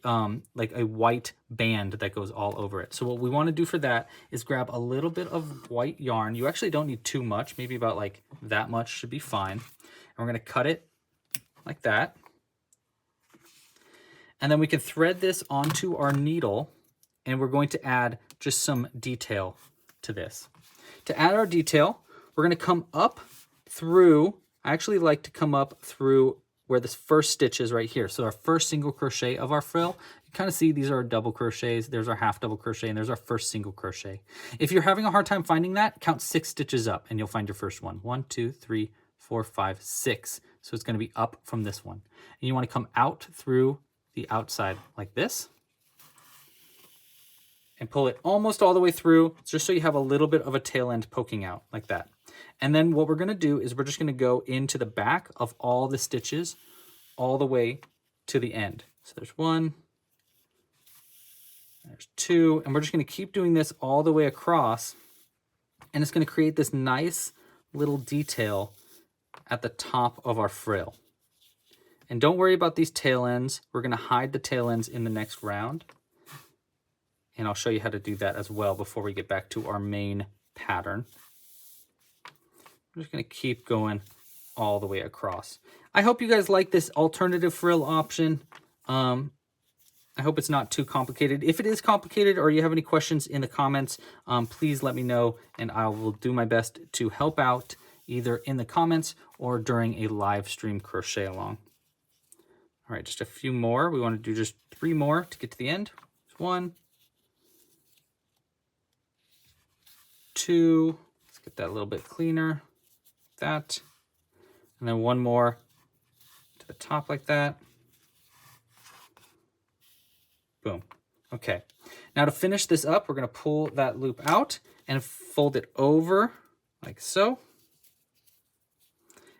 Speaker 1: like a white band that goes all over it. So what we want to do for that is grab a little bit of white yarn. You actually don't need too much, maybe about like that much should be fine. And we're going to cut it like that. And then we can thread this onto our needle, and we're going to add just some detail to this. To add our detail, we're going to come up through, I actually like to come up through where this first stitch is right here. So our first single crochet of our frill, you kind of see these are our double crochets, there's our half double crochet, and there's our first single crochet. If you're having a hard time finding that, count 6 stitches up and you'll find your first one. 1, 2, 3, 4, 5, 6. So it's going to be up from this one. And you want to come out through the outside like this and pull it almost all the way through, just so you have a little bit of a tail end poking out like that. And then what we're going to do is we're just going to go into the back of all the stitches all the way to the end. So there's 1, there's 2, and we're just going to keep doing this all the way across, and it's going to create this nice little detail at the top of our frill. And don't worry about these tail ends. We're going to hide the tail ends in the next round. And I'll show you how to do that as well before we get back to our main pattern. I'm just going to keep going all the way across. I hope you guys like this alternative frill option. I hope it's not too complicated. If it is complicated or you have any questions in the comments, please let me know, and I will do my best to help out either in the comments or during a live stream crochet along. All right, just a few more. We want to do just 3 more to get to the end. 1, 2. Let's get that a little bit cleaner. That. And then 1 more to the top like that. Boom. Okay. Now to finish this up, we're going to pull that loop out and fold it over like so.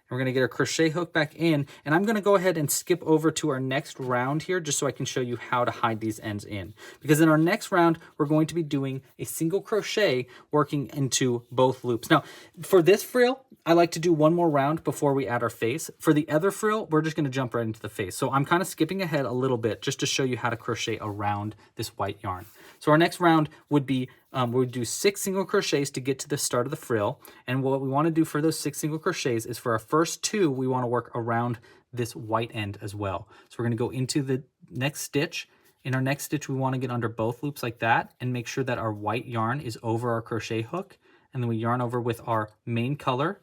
Speaker 1: We're going to get our crochet hook back in, and I'm going to go ahead and skip over to our next round here just so I can show you how to hide these ends in. Because in our next round, we're going to be doing a single crochet working into both loops. Now, for this frill, I like to do 1 more round before we add our face. For the other frill, we're just going to jump right into the face. So I'm kind of skipping ahead a little bit just to show you how to crochet around this white yarn. So our next round would be, we would do 6 single crochets to get to the start of the frill. And what we want to do for those 6 single crochets is for our first 2, we want to work around this white end as well. So we're going to go into the next stitch. In our next stitch, we want to get under both loops like that and make sure that our white yarn is over our crochet hook. And then we yarn over with our main color,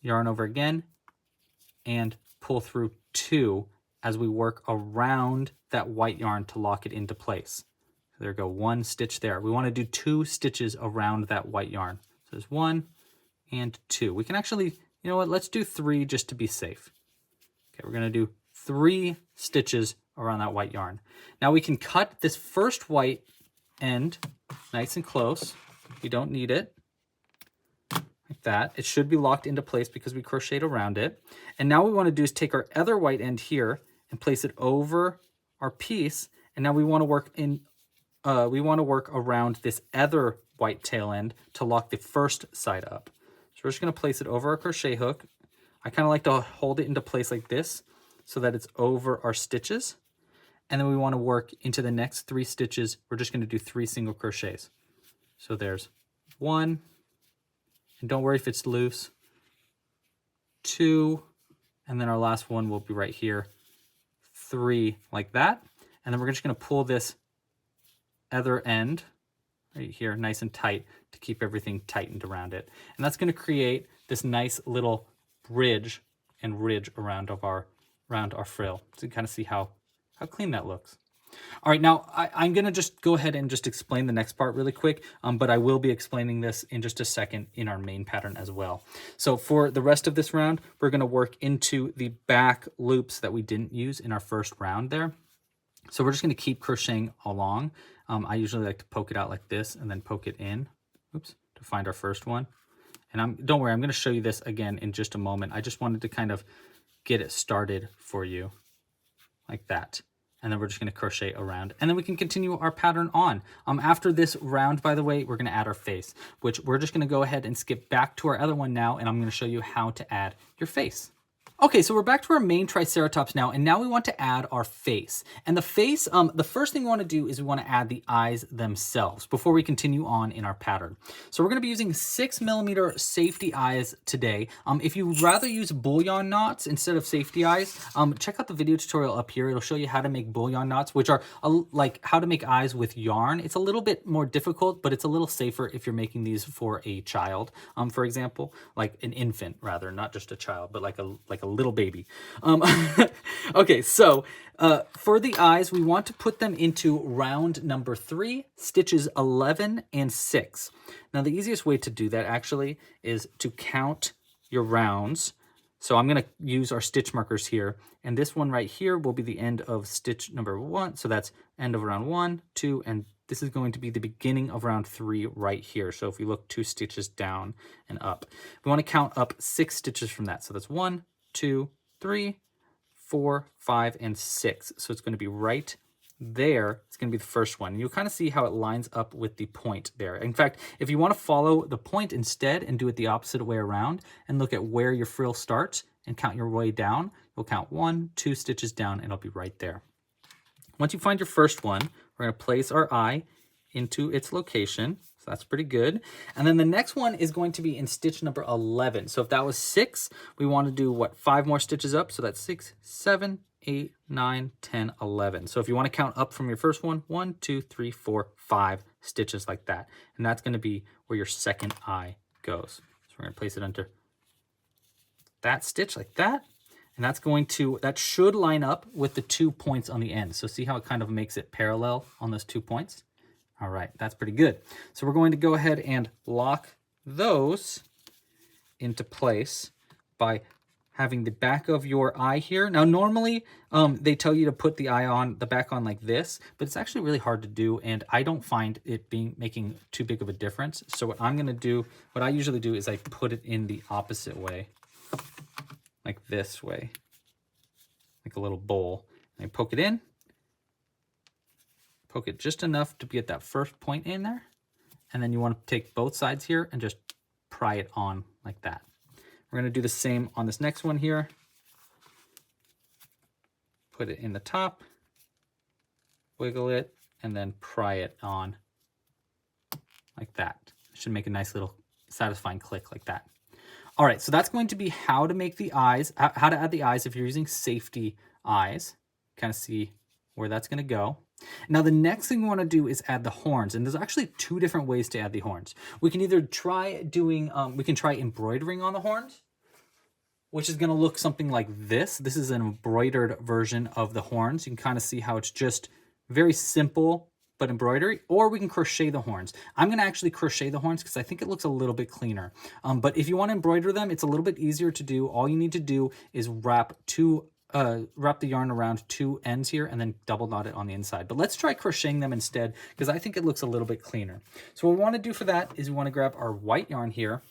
Speaker 1: yarn over again, and pull through 2 as we work around that white yarn to lock it into place. There we go, 1 stitch there. We want to do 2 stitches around that white yarn. So there's 1 and 2. We can actually, you know what, let's do 3 just to be safe. Okay, we're going to do 3 stitches around that white yarn. Now we can cut this first white end nice and close. You don't need it. Like that. It should be locked into place because we crocheted around it. And now what we want to do is take our other white end here and place it over our piece. And now we want to work around this other white tail end to lock the first side up. So we're just going to place it over our crochet hook. I kind of like to hold it into place like this so that it's over our stitches. And then we want to work into the next 3 stitches. We're just going to do 3 single crochets. So there's 1, and don't worry if it's loose, 2, and then our last one will be right here, 3 like that. And then we're just going to pull this other end right here, nice and tight to keep everything tightened around it. And that's going to create this nice little bridge and ridge around our frill. So you kind of see how clean that looks. All right, now I'm going to just go ahead and just explain the next part really quick, but I will be explaining this in just a second in our main pattern as well. So for the rest of this round, we're going to work into the back loops that we didn't use in our first round there. So we're just going to keep crocheting along. I usually like to poke it out like this and then poke it in, oops, to find our first one. And don't worry, I'm going to show you this again in just a moment. I just wanted to kind of get it started for you like that. And then we're just going to crochet around, and then we can continue our pattern on. After this round, by the way, we're going to add our face, which we're just going to go ahead and skip back to our other one now, and I'm going to show you how to add your face. Okay, so we're back to our main Triceratops now, and now we want to add our face. And the face, the first thing we want to do is we want to add the eyes themselves before we continue on in our pattern. So we're going to be using 6mm safety eyes today. If you'd rather use bullion knots instead of safety eyes, check out the video tutorial up here. It'll show you how to make bullion knots, which are like how to make eyes with yarn. It's a little bit more difficult, but it's a little safer if you're making these for a child, for example, like an infant rather, not just a child, but like a little baby. Okay, so for the eyes, we want to put them into round number 3, stitches 11 and 6. Now, the easiest way to do that actually is to count your rounds. So I'm going to use our stitch markers here, and this one right here will be the end of stitch number 1. So that's end of round 1, 2, and this is going to be the beginning of round 3 right here. So if we look 2 stitches down and up, we want to count up 6 stitches from that. So that's 1, 2, 3, 4, 5, and 6. So it's going to be right there. It's going to be the first one. You'll kind of see how it lines up with the point there. In fact, if you want to follow the point instead and do it the opposite way around and look at where your frill starts and count your way down, you'll count 1, 2 stitches down, and it'll be right there. Once you find your first one, we're going to place our eye into its location. So that's pretty good. And then the next one is going to be in stitch number 11. So if that was 6, we want to do, 5 more stitches up? So that's 6, 7, 8, 9, 10, 11. So if you want to count up from your first one, 1, 2, 3, 4, 5 stitches like that. And that's going to be where your second eye goes. So we're going to place it under that stitch like that. And that should line up with the 2 points on the end. So see how it kind of makes it parallel on those 2 points? All right, that's pretty good. So we're going to go ahead and lock those into place by having the back of your eye here. Now, normally they tell you to put the back on like this, but it's actually really hard to do, and I don't find it making too big of a difference. So what I usually do is I put it in the opposite way, like this way, like a little bowl. And I poke it in. Poke it just enough to get that first point in there. And then you want to take both sides here and just pry it on like that. We're going to do the same on this next one here. Put it in the top, wiggle it, and then pry it on like that. It should make a nice little satisfying click like that. All right, so that's going to be how to make the eyes, how to add the eyes if you're using safety eyes. Kind of see where that's going to go. Now, the next thing we want to do is add the horns, and there's actually 2 different ways to add the horns. We can either try embroidering on the horns, which is going to look something like this. This is an embroidered version of the horns. You can kind of see how it's just very simple, but embroidery, or we can crochet the horns. I'm going to actually crochet the horns because I think it looks a little bit cleaner. But if you want to embroider them, it's a little bit easier to do. All you need to do is wrap the yarn around 2 ends here and then double knot it on the inside. But let's try crocheting them instead because I think it looks a little bit cleaner. So what we want to do for that is we want to grab our white yarn here,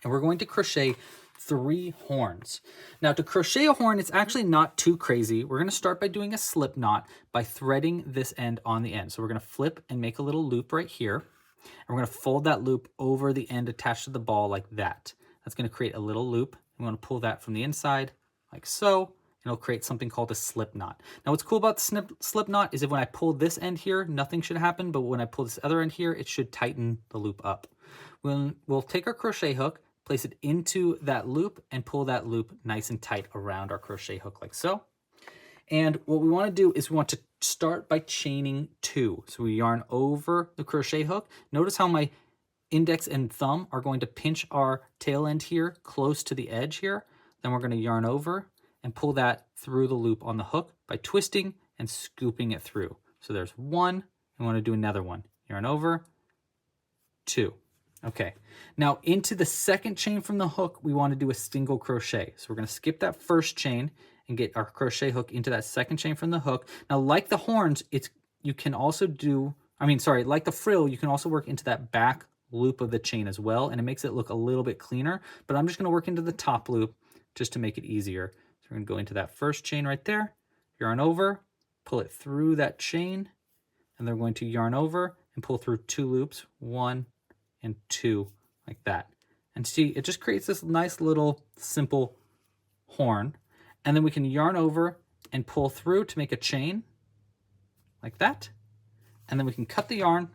Speaker 1: and we're going to crochet 3 horns. Now, to crochet a horn, it's actually not too crazy. We're going to start by doing a slip knot by threading this end on the end. So we're going to flip and make a little loop right here. And we're going to fold that loop over the end attached to the ball like that. That's going to create a little loop. We want to pull that from the inside like so. It'll create something called a slip knot. Now, what's cool about the slip knot is that when I pull this end here, nothing should happen, but when I pull this other end here, it should tighten the loop up. We'll take our crochet hook, place it into that loop, and pull that loop nice and tight around our crochet hook like so. And what we want to do is we want to start by chaining 2. So we yarn over the crochet hook. Notice how my index and thumb are going to pinch our tail end here close to the edge here. Then we're going to yarn over and pull that through the loop on the hook by twisting and scooping it through. So there's 1. We want to do another one. Yarn over, 2. Okay, now into the second chain from the hook, we want to do a single crochet. So we're going to skip that first chain and get our crochet hook into that second chain from the hook. Now, like the horns, you can also do, like the frill, you can also work into that back loop of the chain as well, and it makes it look a little bit cleaner, but I'm just going to work into the top loop just to make it easier. So we're going to go into that first chain right there, yarn over, pull it through that chain, and then we're going to yarn over and pull through 2 loops, 1 and 2, like that. And see, it just creates this nice little simple horn. And then we can yarn over and pull through to make a chain, like that. And then we can cut the yarn.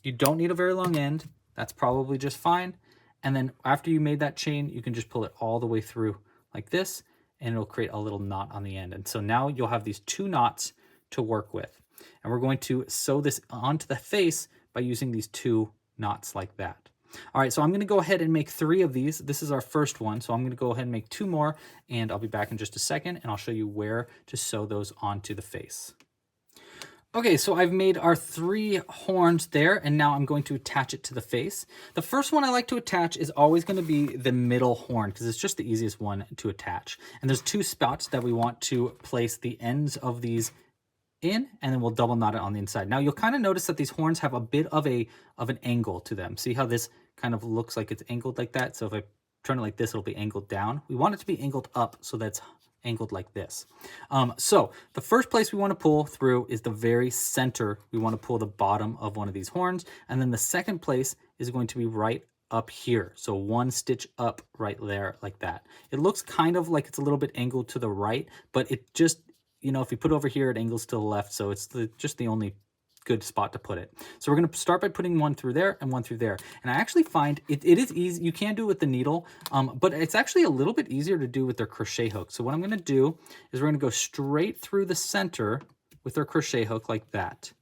Speaker 1: You don't need a very long end. That's probably just fine. And then after you made that chain, you can just pull it all the way through like this, and it'll create a little knot on the end. And so now you'll have these 2 knots to work with. And we're going to sew this onto the face by using these 2 knots like that. All right, so I'm going to go ahead and make 3 of these. This is our first one, so I'm going to go ahead and make 2 more, and I'll be back in just a second, and I'll show you where to sew those onto the face. Okay, so I've made our 3 horns there, and now I'm going to attach it to the face. The first one I like to attach is always going to be the middle horn, because it's just the easiest one to attach. And there's 2 spots that we want to place the ends of these in, and then we'll double knot it on the inside. Now you'll kind of notice that these horns have a bit of an angle to them. See how this kind of looks like it's angled like that? So if I turn it like this, it'll be angled down. We want it to be angled up so that's angled like this. So the first place we want to pull through is the very center. We want to pull the bottom of one of these horns, and then the second place is going to be right up here. So 1 stitch up right there like that. It looks kind of like it's a little bit angled to the right, but it just, if you put it over here, it angles to the left, so it's just the only good spot to put it. So we're going to start by putting 1 through there and 1 through there. And I actually find it is easy. You can do it with the needle, but it's actually a little bit easier to do with their crochet hook. So what I'm going to do is we're going to go straight through the center with our crochet hook like that.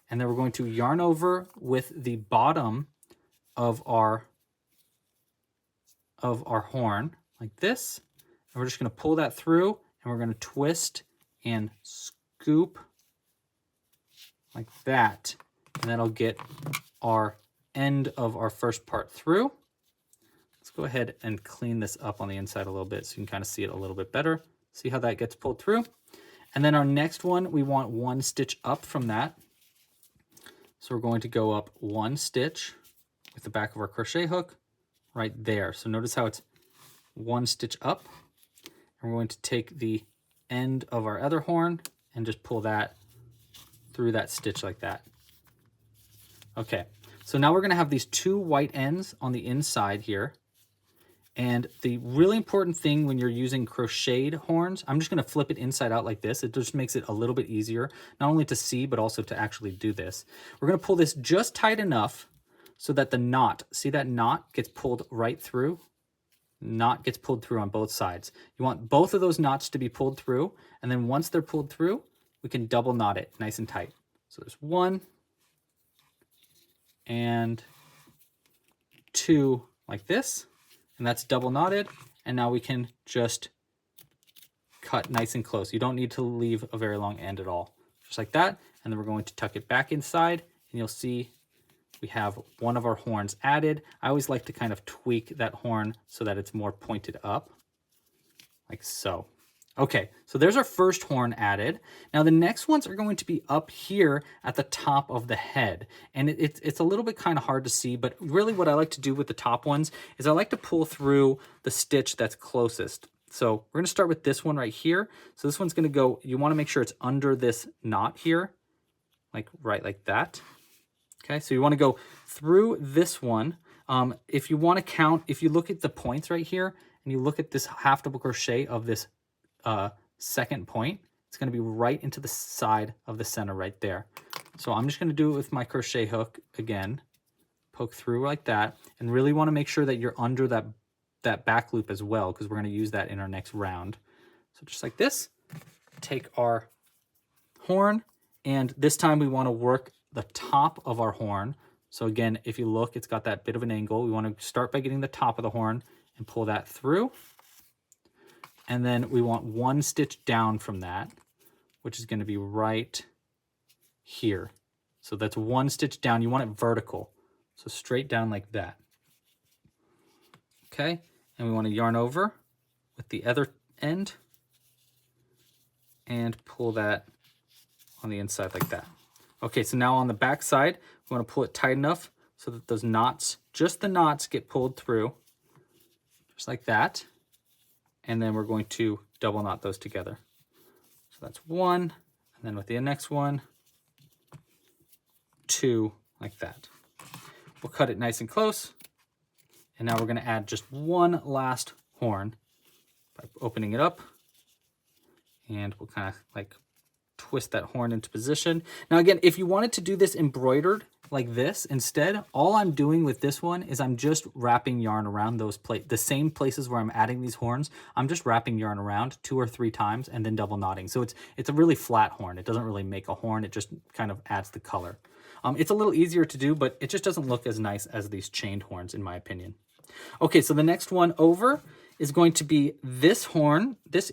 Speaker 1: And then we're going to yarn over with the bottom of our horn like this. And we're just going to pull that through, and we're going to twist and scoop like that. And that'll get our end of our first part through. Let's go ahead and clean this up on the inside a little bit so you can kind of see it a little bit better. See how that gets pulled through? And then our next one, we want 1 stitch up from that. So we're going to go up 1 stitch with the back of our crochet hook right there. So notice how it's 1 stitch up. And we're going to take the end of our other horn and just pull that through that stitch like that. Okay, so now we're going to have these 2 white ends on the inside here. And the really important thing when you're using crocheted horns, I'm just going to flip it inside out like this. It just makes it a little bit easier, not only to see, but also to actually do this. We're going to pull this just tight enough so that the knot, see that knot gets pulled right through? Knot gets pulled through on both sides. You want both of those knots to be pulled through, and then once they're pulled through, we can double knot it nice and tight. So there's 1 and 2 like this, and that's double knotted. And now we can just cut nice and close. You don't need to leave a very long end at all, just like that. And then we're going to tuck it back inside, and you'll see we have one of our horns added. I always like to kind of tweak that horn so that it's more pointed up, like so. Okay, so there's our first horn added. Now the next ones are going to be up here at the top of the head. And it's a little bit kind of hard to see, but really what I like to do with the top ones is I like to pull through the stitch that's closest. So we're gonna start with this one right here. So this one's gonna go, you wanna make sure it's under this knot here, like right like that. Okay, so you want to go through this one. If you want to count, if you look at the points right here, and you look at this half double crochet of this second point, it's going to be right into the side of the center right there. So I'm just going to do it with my crochet hook again, poke through like that, and really want to make sure that you're under that back loop as well, because we're going to use that in our next round. So just like this, take our horn, and this time we want to work the top of our horn. So again, if you look, it's got that bit of an angle. We want to start by getting the top of the horn and pull that through. And then we want one stitch down from that, which is going to be right here. So that's one stitch down. You want it vertical. So straight down like that. Okay. And we want to yarn over with the other end and pull that on the inside like that. Okay, so now on the back side, we want to pull it tight enough so that those knots, just the knots, get pulled through, just like that. And then we're going to double knot those together. So that's one, and then with the next one, two, like that. We'll cut it nice and close. And now we're going to add just one last horn by opening it up. And we'll kind of like twist that horn into position. Now again, if you wanted to do this embroidered like this instead, all I'm doing with this one is I'm just wrapping yarn around those the same places where I'm adding these horns. I'm just wrapping yarn around 2 or 3 times and then double knotting. So it's a really flat horn. It doesn't really make a horn. It just kind of adds the color. It's a little easier to do, but it just doesn't look as nice as these chained horns in my opinion. Okay, so the next one over is going to be this horn, this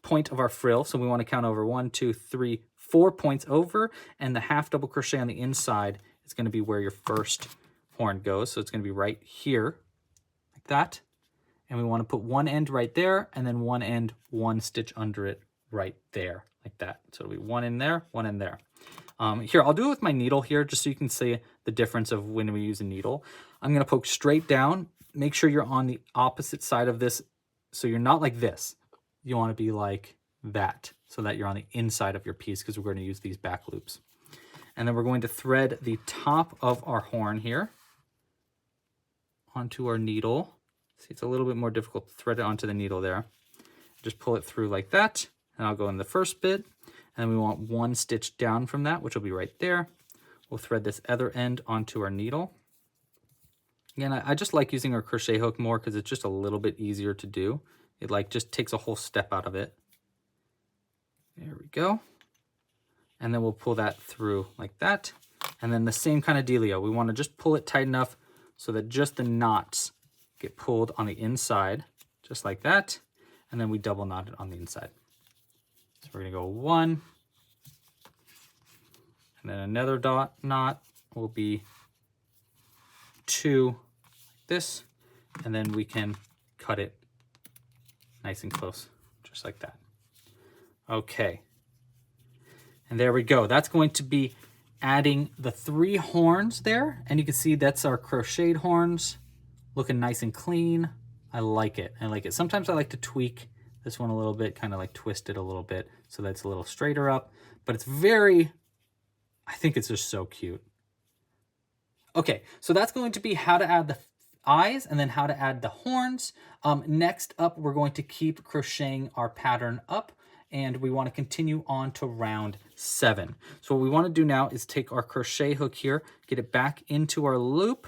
Speaker 1: point of our frill. So we want to count over 1, 2, 3, 4 points over, and the half double crochet on the inside is going to be where your first horn goes. So it's going to be right here like that. And we want to put one end right there, and then one end, one stitch under it right there like that. So it'll be one in there, one in there. Here, I'll do it with my needle here just so you can see the difference of when we use a needle. I'm going to poke straight down. Make sure you're on the opposite side of this. So you're not like this. You want to be like that so that you're on the inside of your piece because we're going to use these back loops. And then we're going to thread the top of our horn here onto our needle. See, it's a little bit more difficult to thread it onto the needle there. Just pull it through like that. And I'll go in the first bit. And we want one stitch down from that, which will be right there. We'll thread this other end onto our needle. Again, I just like using our crochet hook more because it's just a little bit easier to do. It like just takes a whole step out of it. There we go. And then we'll pull that through like that. And then the same kind of dealio. We want to just pull it tight enough so that just the knots get pulled on the inside, just like that. And then we double knot it on the inside. So we're going to go 1. And then another knot will be 2 like this. And then we can cut it nice and close, just like that. Okay. And there we go. That's going to be adding the 3 horns there. And you can see that's our crocheted horns looking nice and clean. I like it. I like it. Sometimes I like to tweak this one a little bit, kind of like twist it a little bit so that it's a little straighter up. But it's very, I think it's just so cute. Okay, so that's going to be how to add the eyes and then how to add the horns. Next up, we're going to keep crocheting our pattern up and we want to continue on to round 7. So what we want to do now is take our crochet hook here, get it back into our loop,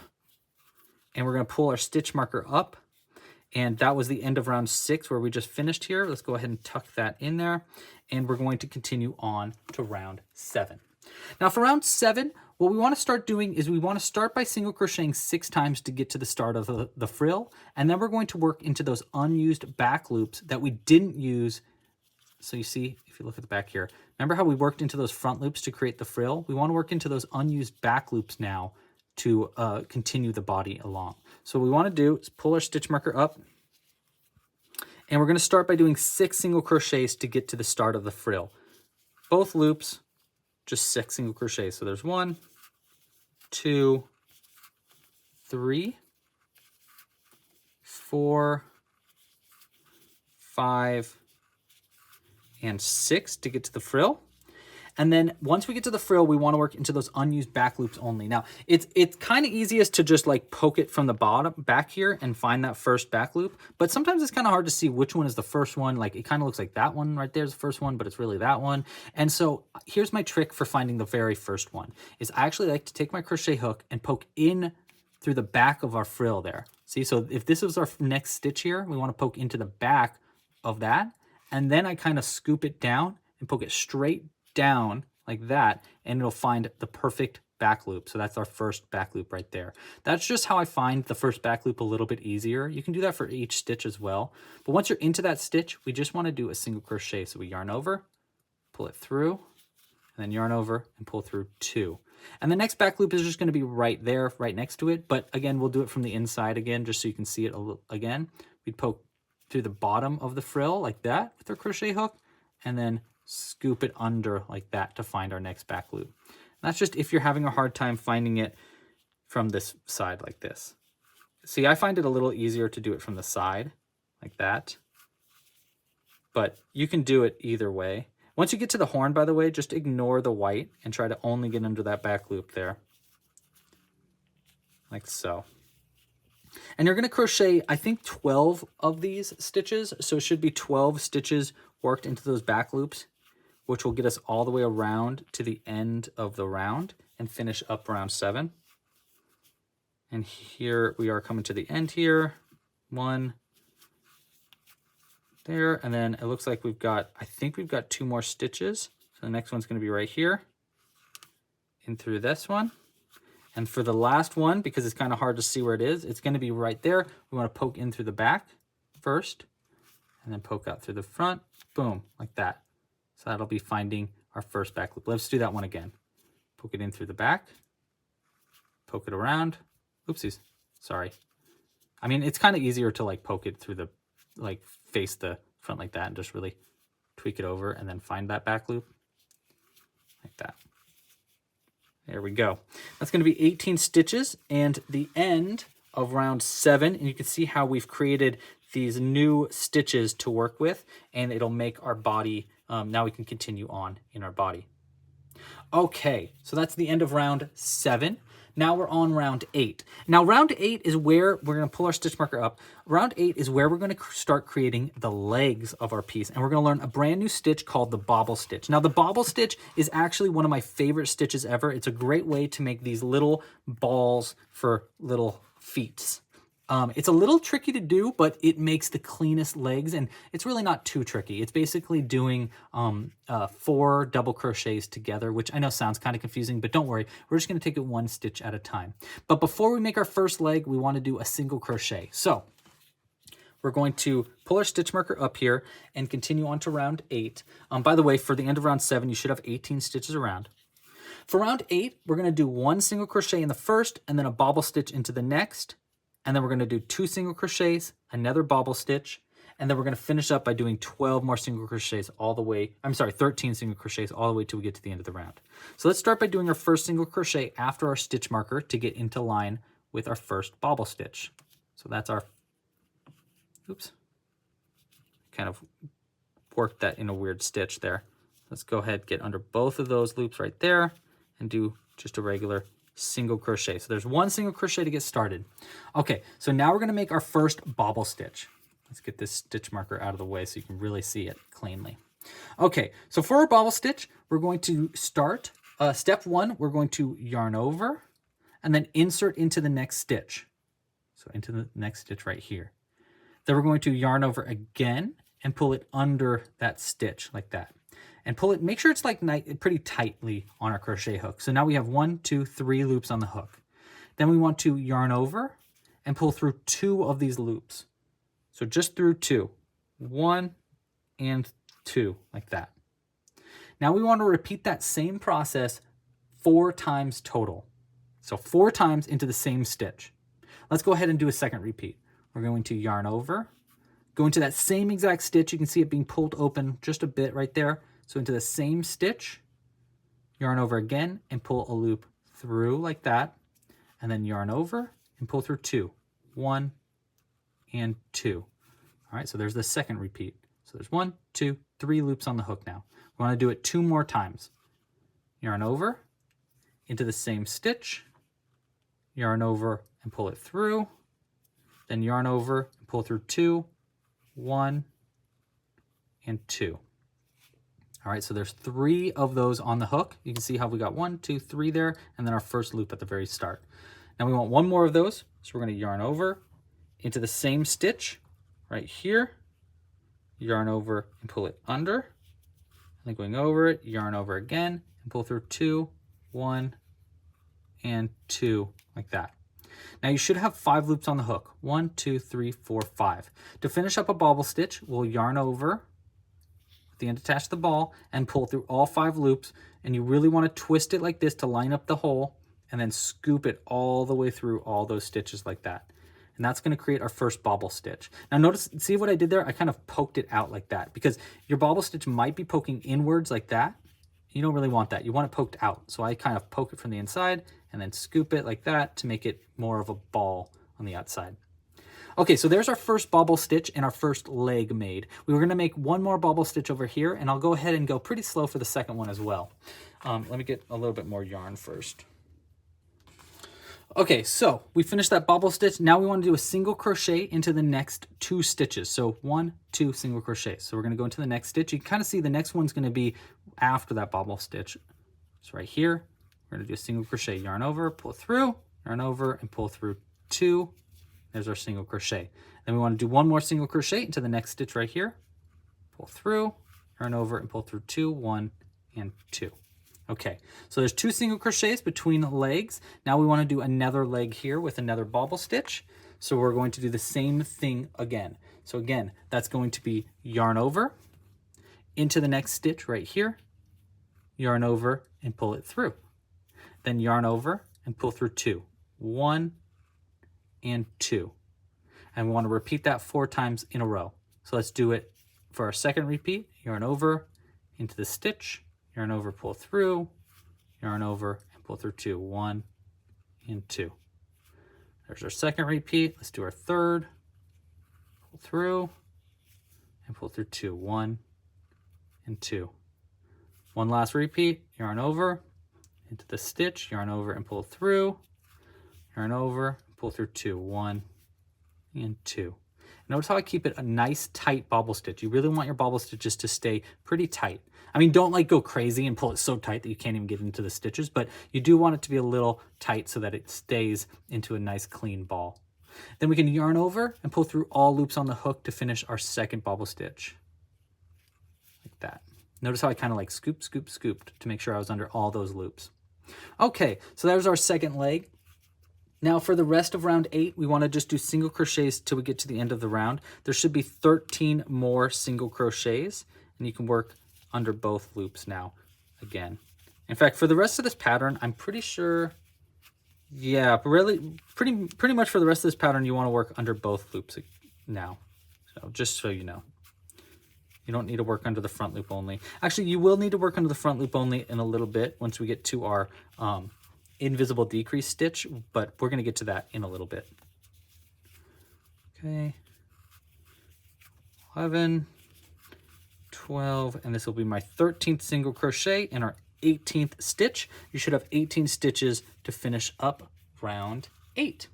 Speaker 1: and we're going to pull our stitch marker up. And that was the end of round 6 where we just finished here. Let's go ahead and tuck that in there. And we're going to continue on to round 7. Now for round 7, what we want to start doing is we want to start by single crocheting 6 times to get to the start of the frill. And then we're going to work into those unused back loops that we didn't use. So you see, if you look at the back here, remember how we worked into those front loops to create the frill? We want to work into those unused back loops now to continue the body along. So what we want to do is pull our stitch marker up, and we're going to start by doing 6 single crochets to get to the start of the frill. Both loops, just 6 single crochets. So there's 1, 2, 3, 4, 5, and 6 to get to the frill. And then once we get to the frill, we want to work into those unused back loops only. Now, it's kind of easiest to just like poke it from the bottom back here and find that first back loop. But sometimes it's kind of hard to see which one is the first one. Like it kind of looks like that one right there is the first one, but it's really that one. And so here's my trick for finding the very first one is I actually like to take my crochet hook and poke in through the back of our frill there. See, so if this is our next stitch here, we want to poke into the back of that, and then I kind of scoop it down and poke it straight down like that, and it'll find the perfect back loop. So that's our first back loop right there. That's just how I find the first back loop a little bit easier. You can do that for each stitch as well. But once you're into that stitch, we just want to do a single crochet. So we yarn over, pull it through, and then yarn over and pull through 2. And the next back loop is just going to be right there, right next to it. But again, we'll do it from the inside again, just so you can see it a little again. We'd poke through the bottom of the frill like that with our crochet hook, and then scoop it under like that to find our next back loop. And that's just if you're having a hard time finding it from this side like this. See, I find it a little easier to do it from the side like that, but you can do it either way. Once you get to the horn, by the way, just ignore the white and try to only get under that back loop there, like so. And you're going to crochet, I think, 12 of these stitches, so it should be 12 stitches worked into those back loops, which will get us all the way around to the end of the round and finish up round 7. And here we are coming to the end here. 1 there, and then it looks like we've got, I think we've got 2 more stitches. So the next one's going to be right here, in through this one. And for the last one, because it's kind of hard to see where it is, it's going to be right there. We want to poke in through the back first, and then poke out through the front. Boom, like that. So that'll be finding our first back loop. Let's do that one again. Poke it in through the back, poke it around. Oopsies, sorry. I mean, it's kind of easier to like poke it through the, like face the front like that and just really tweak it over and then find that back loop like that. There we go. That's going to be 18 stitches and the end of round 7. And you can see how we've created these new stitches to work with, and it'll make our body, now we can continue on in our body. Okay, so that's the end of round 7. Now we're on round 8. Now round 8 is where we're going to pull our stitch marker up. Round 8 is where we're going to start creating the legs of our piece. And we're going to learn a brand new stitch called the bobble stitch. Now the bobble stitch is actually one of my favorite stitches ever. It's a great way to make these little balls for little feet. It's a little tricky to do, but it makes the cleanest legs, and it's really not too tricky. It's basically doing 4 double crochets together, which I know sounds kind of confusing, but don't worry. We're just going to take it 1 stitch at a time. But before we make our first leg, we want to do a single crochet. So we're going to pull our stitch marker up here and continue on to round 8. By the way, for the end of round 7, you should have 18 stitches around. For round 8, we're going to do 1 single crochet in the first, and then a bobble stitch into the next. And then we're going to do 2 single crochets, another bobble stitch, and then we're going to finish up by doing 12 more single crochets all the way, 13 single crochets all the way till we get to the end of the round. So let's start by doing our first single crochet after our stitch marker to get into line with our first bobble stitch. So that's our, oops, kind of worked that in a weird stitch there. Let's go ahead, get under both of those loops right there and do just a regular single crochet. So there's 1 single crochet to get started. Okay, so now we're going to make our first bobble stitch. Let's get this stitch marker out of the way so you can really see it cleanly. Okay, so for our bobble stitch, we're going to start, step 1, we're going to yarn over and then insert into the next stitch. So into the next stitch right here. Then we're going to yarn over again and pull it under that stitch like that. And pull it, make sure it's like pretty tightly on our crochet hook. So now we have 1, 2, 3 loops on the hook. Then we want to yarn over and pull through 2 of these loops. So just through 2, 1 and 2, like that. Now we want to repeat that same process 4 times total. So 4 times into the same stitch. Let's go ahead and do a second repeat. We're going to yarn over, go into that same exact stitch. You can see it being pulled open just a bit right there. So into the same stitch, yarn over again and pull a loop through like that, and then yarn over and pull through 2, 1 and 2. All right, so there's the second repeat. So there's 1, 2, 3 loops on the hook now. We want to do it 2 more times. Yarn over into the same stitch, yarn over and pull it through, then yarn over and pull through 2, 1 and 2. All right, so there's 3 of those on the hook. You can see how we got 1, 2, 3 there, and then our first loop at the very start. Now we want 1 more of those, so we're going to yarn over into the same stitch right here, yarn over and pull it under, and then going over it, yarn over again and pull through 2, 1, and 2, like that. Now you should have 5 loops on the hook. 1, 2, 3, 4, 5. To finish up a bobble stitch, we'll yarn over with the end attached to the ball and pull through all 5 loops, and you really want to twist it like this to line up the hole, and then scoop it all the way through all those stitches like that. And that's going to create our first bobble stitch. Now notice, see what I did there? I kind of poked it out like that because your bobble stitch might be poking inwards like that. You don't really want that. You want it poked out. So I kind of poke it from the inside and then scoop it like that to make it more of a ball on the outside. Okay, so there's our first bobble stitch and our first leg made. We were gonna make one more bobble stitch over here, and I'll go ahead and go pretty slow for the second one as well. Let me get a little bit more yarn first. Okay, so we finished that bobble stitch. Now we want to do a single crochet into the next 2 stitches. So 1, 2 single crochet. So we're going to go into the next stitch. You can kind of see the next one's going to be after that bobble stitch. So right here, we're going to do a single crochet, yarn over, pull through, yarn over, and pull through 2. There's our single crochet. Then we want to do one more single crochet into the next stitch right here. Pull through, yarn over, and pull through 2, 1, and 2. Okay, so there's 2 single crochets between the legs. Now we want to do another leg here with another bobble stitch. So we're going to do the same thing again. So again, that's going to be yarn over into the next stitch right here, yarn over and pull it through. Then yarn over and pull through 2, 1 and 2. And we want to repeat that 4 times in a row. So let's do it for our second repeat. Yarn over into the stitch, yarn over, pull through, yarn over, and pull through 2, 1 and 2. There's our second repeat. Let's do our third. Pull through and pull through 2, 1 and 2. One last repeat, yarn over into the stitch, yarn over and pull through, yarn over, pull through 2, 1 and 2. Notice how I keep it a nice tight bobble stitch. You really want your bobble stitches to stay pretty tight. I mean, don't like go crazy and pull it so tight that you can't even get into the stitches, but you do want it to be a little tight so that it stays into a nice clean ball. Then we can yarn over and pull through all loops on the hook to finish our second bobble stitch. Like that. Notice how I kind of like scoop, scoop, scooped to make sure I was under all those loops. Okay, so there's our second leg. Now for the rest of round 8, we want to just do single crochets till we get to the end of the round. There should be 13 more single crochets, and you can work under both loops now again. In fact, for the rest of this pattern, I'm pretty sure, yeah, but really pretty much for the rest of this pattern, you want to work under both loops now. So just so you know. You don't need to work under the front loop only. Actually, you will need to work under the front loop only in a little bit once we get to our invisible decrease stitch, but we're going to get to that in a little bit. Okay, 11, 12, and this will be my 13th single crochet in our 18th stitch. You should have 18 stitches to finish up round 8.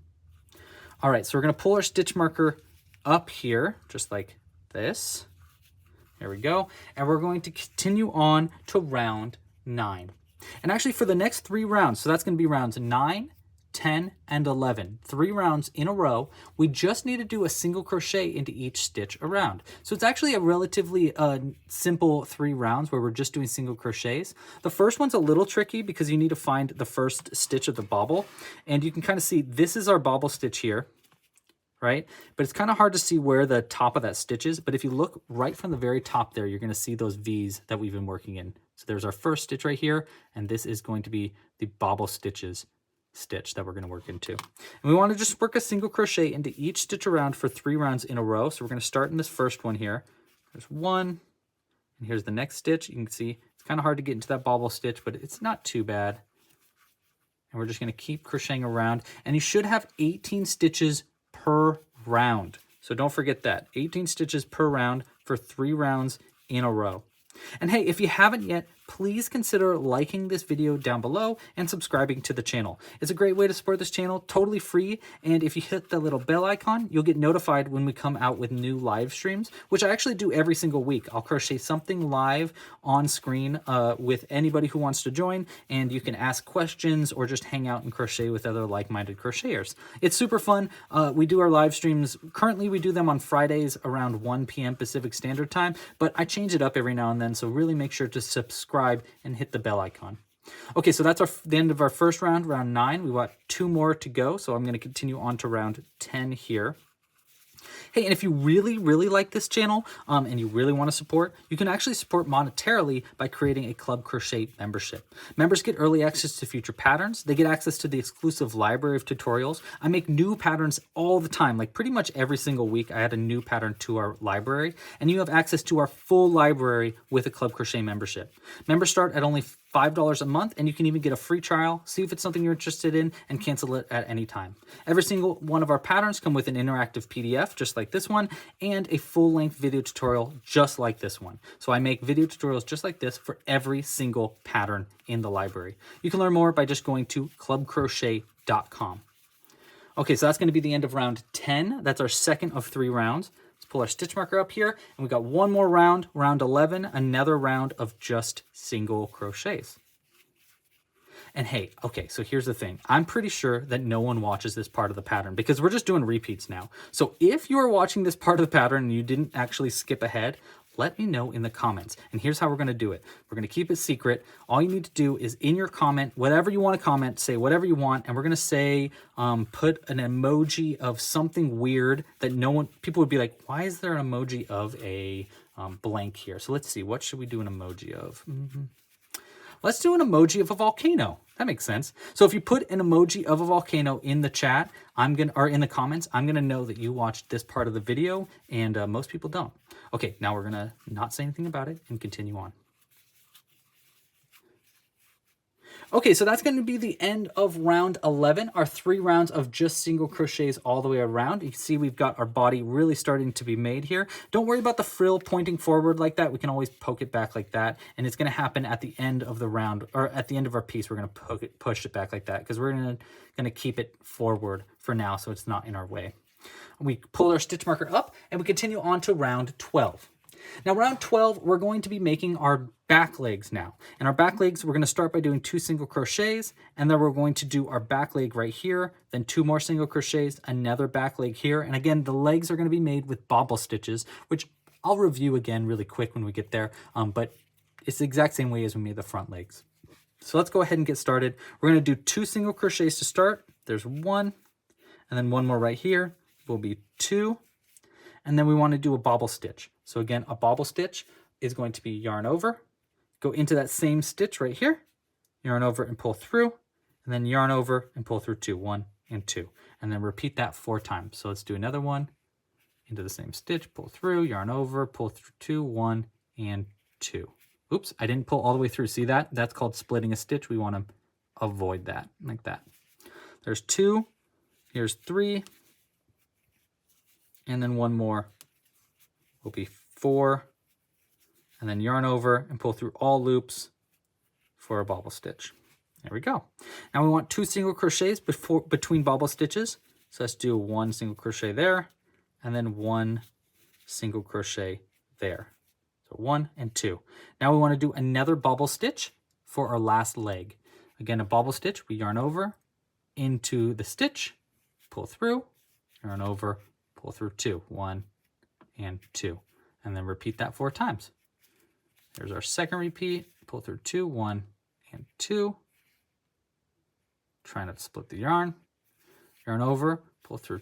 Speaker 1: All right, so we're going to pull our stitch marker up here, just like this. There we go. And we're going to continue on to round 9. And actually for the next 3 rounds, so that's going to be rounds 9, 10, and 11, 3 rounds in a row, we just need to do a single crochet into each stitch around. So it's actually a relatively simple 3 rounds where we're just doing single crochets. The first one's a little tricky because you need to find the first stitch of the bobble. And you can kind of see this is our bobble stitch here, right? But it's kind of hard to see where the top of that stitch is. But if you look right from the very top there, you're going to see those V's that we've been working in. So there's our first stitch right here, and this is going to be the bobble stitches stitch that we're going to work into. And we want to just work a single crochet into each stitch around for 3 rounds in a row. So we're going to start in this first one here. There's 1, and here's the next stitch. You can see it's kind of hard to get into that bobble stitch, but it's not too bad. And we're just going to keep crocheting around, and you should have 18 stitches per round. So don't forget that, 18 stitches per round for 3 rounds in a row. And hey, if you haven't yet, please consider liking this video down below and subscribing to the channel. It's a great way to support this channel, totally free, and if you hit the little bell icon, you'll get notified when we come out with new live streams, which I actually do every single week. I'll crochet something live on screen with anybody who wants to join, and you can ask questions or just hang out and crochet with other like-minded crocheters. It's super fun. We do our live streams. Currently, we do them on Fridays around 1 p.m. Pacific Standard Time, but I change it up every now and then, so really make sure to subscribe and hit the bell icon. Okay, so that's the end of our first round, round 9. We got 2 more to go, so I'm going to continue on to round 10 here. Hey, and if you really, really like this channel and you really want to support, you can actually support monetarily by creating a Club Crochet membership. Members get early access to future patterns. They get access to the exclusive library of tutorials. I make new patterns all the time, like pretty much every single week I add a new pattern to our library, and you have access to our full library with a Club Crochet membership. Members start at only $5 a month, and you can even get a free trial, see if it's something you're interested in, and cancel it at any time. Every single one of our patterns come with an interactive PDF, just like this one, and a full-length video tutorial, just like this one. So I make video tutorials just like this for every single pattern in the library. You can learn more by just going to clubcrochet.com. Okay, so that's going to be the end of round 10. That's our second of 3 rounds. Pull our stitch marker up here, and we got one more round, round 11, another round of just single crochets. And hey, okay, so here's the thing. I'm pretty sure that no one watches this part of the pattern because we're just doing repeats now. So if you are watching this part of the pattern and you didn't actually skip ahead, let me know in the comments. And here's how we're going to do it. We're going to keep it secret. All you need to do is in your comment, whatever you want to comment, say whatever you want. And we're going to say, put an emoji of something weird that people would be like, why is there an emoji of a blank here? So let's see, what should we do an emoji of? Let's do an emoji of a volcano. That makes sense. So if you put an emoji of a volcano in the chat, or in the comments, I'm gonna know that you watched this part of the video, and most people don't. Okay, now we're gonna not say anything about it and continue on. Okay, so that's going to be the end of round 11, our 3 rounds of just single crochets all the way around. You can see we've got our body really starting to be made here. Don't worry about the frill pointing forward like that. We can always poke it back like that, and it's going to happen at the end of the round, or at the end of our piece. We're going to push it back like that because we're going to keep it forward for now so it's not in our way. We pull our stitch marker up, and we continue on to round 12. Now, round 12, we're going to be making our back legs now. And our back legs, we're going to start by doing 2 single crochets, and then we're going to do our back leg right here, then 2 more single crochets, another back leg here. And again, the legs are going to be made with bobble stitches, which I'll review again really quick when we get there, but it's the exact same way as we made the front legs. So let's go ahead and get started. We're going to do 2 single crochets to start. There's 1, and then 1 more right here will be 2. And then we want to do a bobble stitch. So again, a bobble stitch is going to be yarn over, go into that same stitch right here, yarn over and pull through, and then yarn over and pull through 2, 1 and 2. And then repeat that 4 times. So let's do another one, into the same stitch, pull through, yarn over, pull through 2, 1 and 2. Oops, I didn't pull all the way through. See that? That's called splitting a stitch. We want to avoid that, like that. There's 2, here's 3, and then 1 more will be 4, and then yarn over and pull through all loops for a bobble stitch. There we go. Now we want 2 single crochets between bobble stitches. So let's do 1 single crochet there, and then 1 single crochet there. So 1 and 2. Now we want to do another bobble stitch for our last leg. Again, a bobble stitch, we yarn over into the stitch, pull through, yarn over, pull through 2, 1 and 2, and then repeat that 4 times. There's our second repeat, pull through 2, 1 and 2. Try not to split the yarn. Yarn over, pull through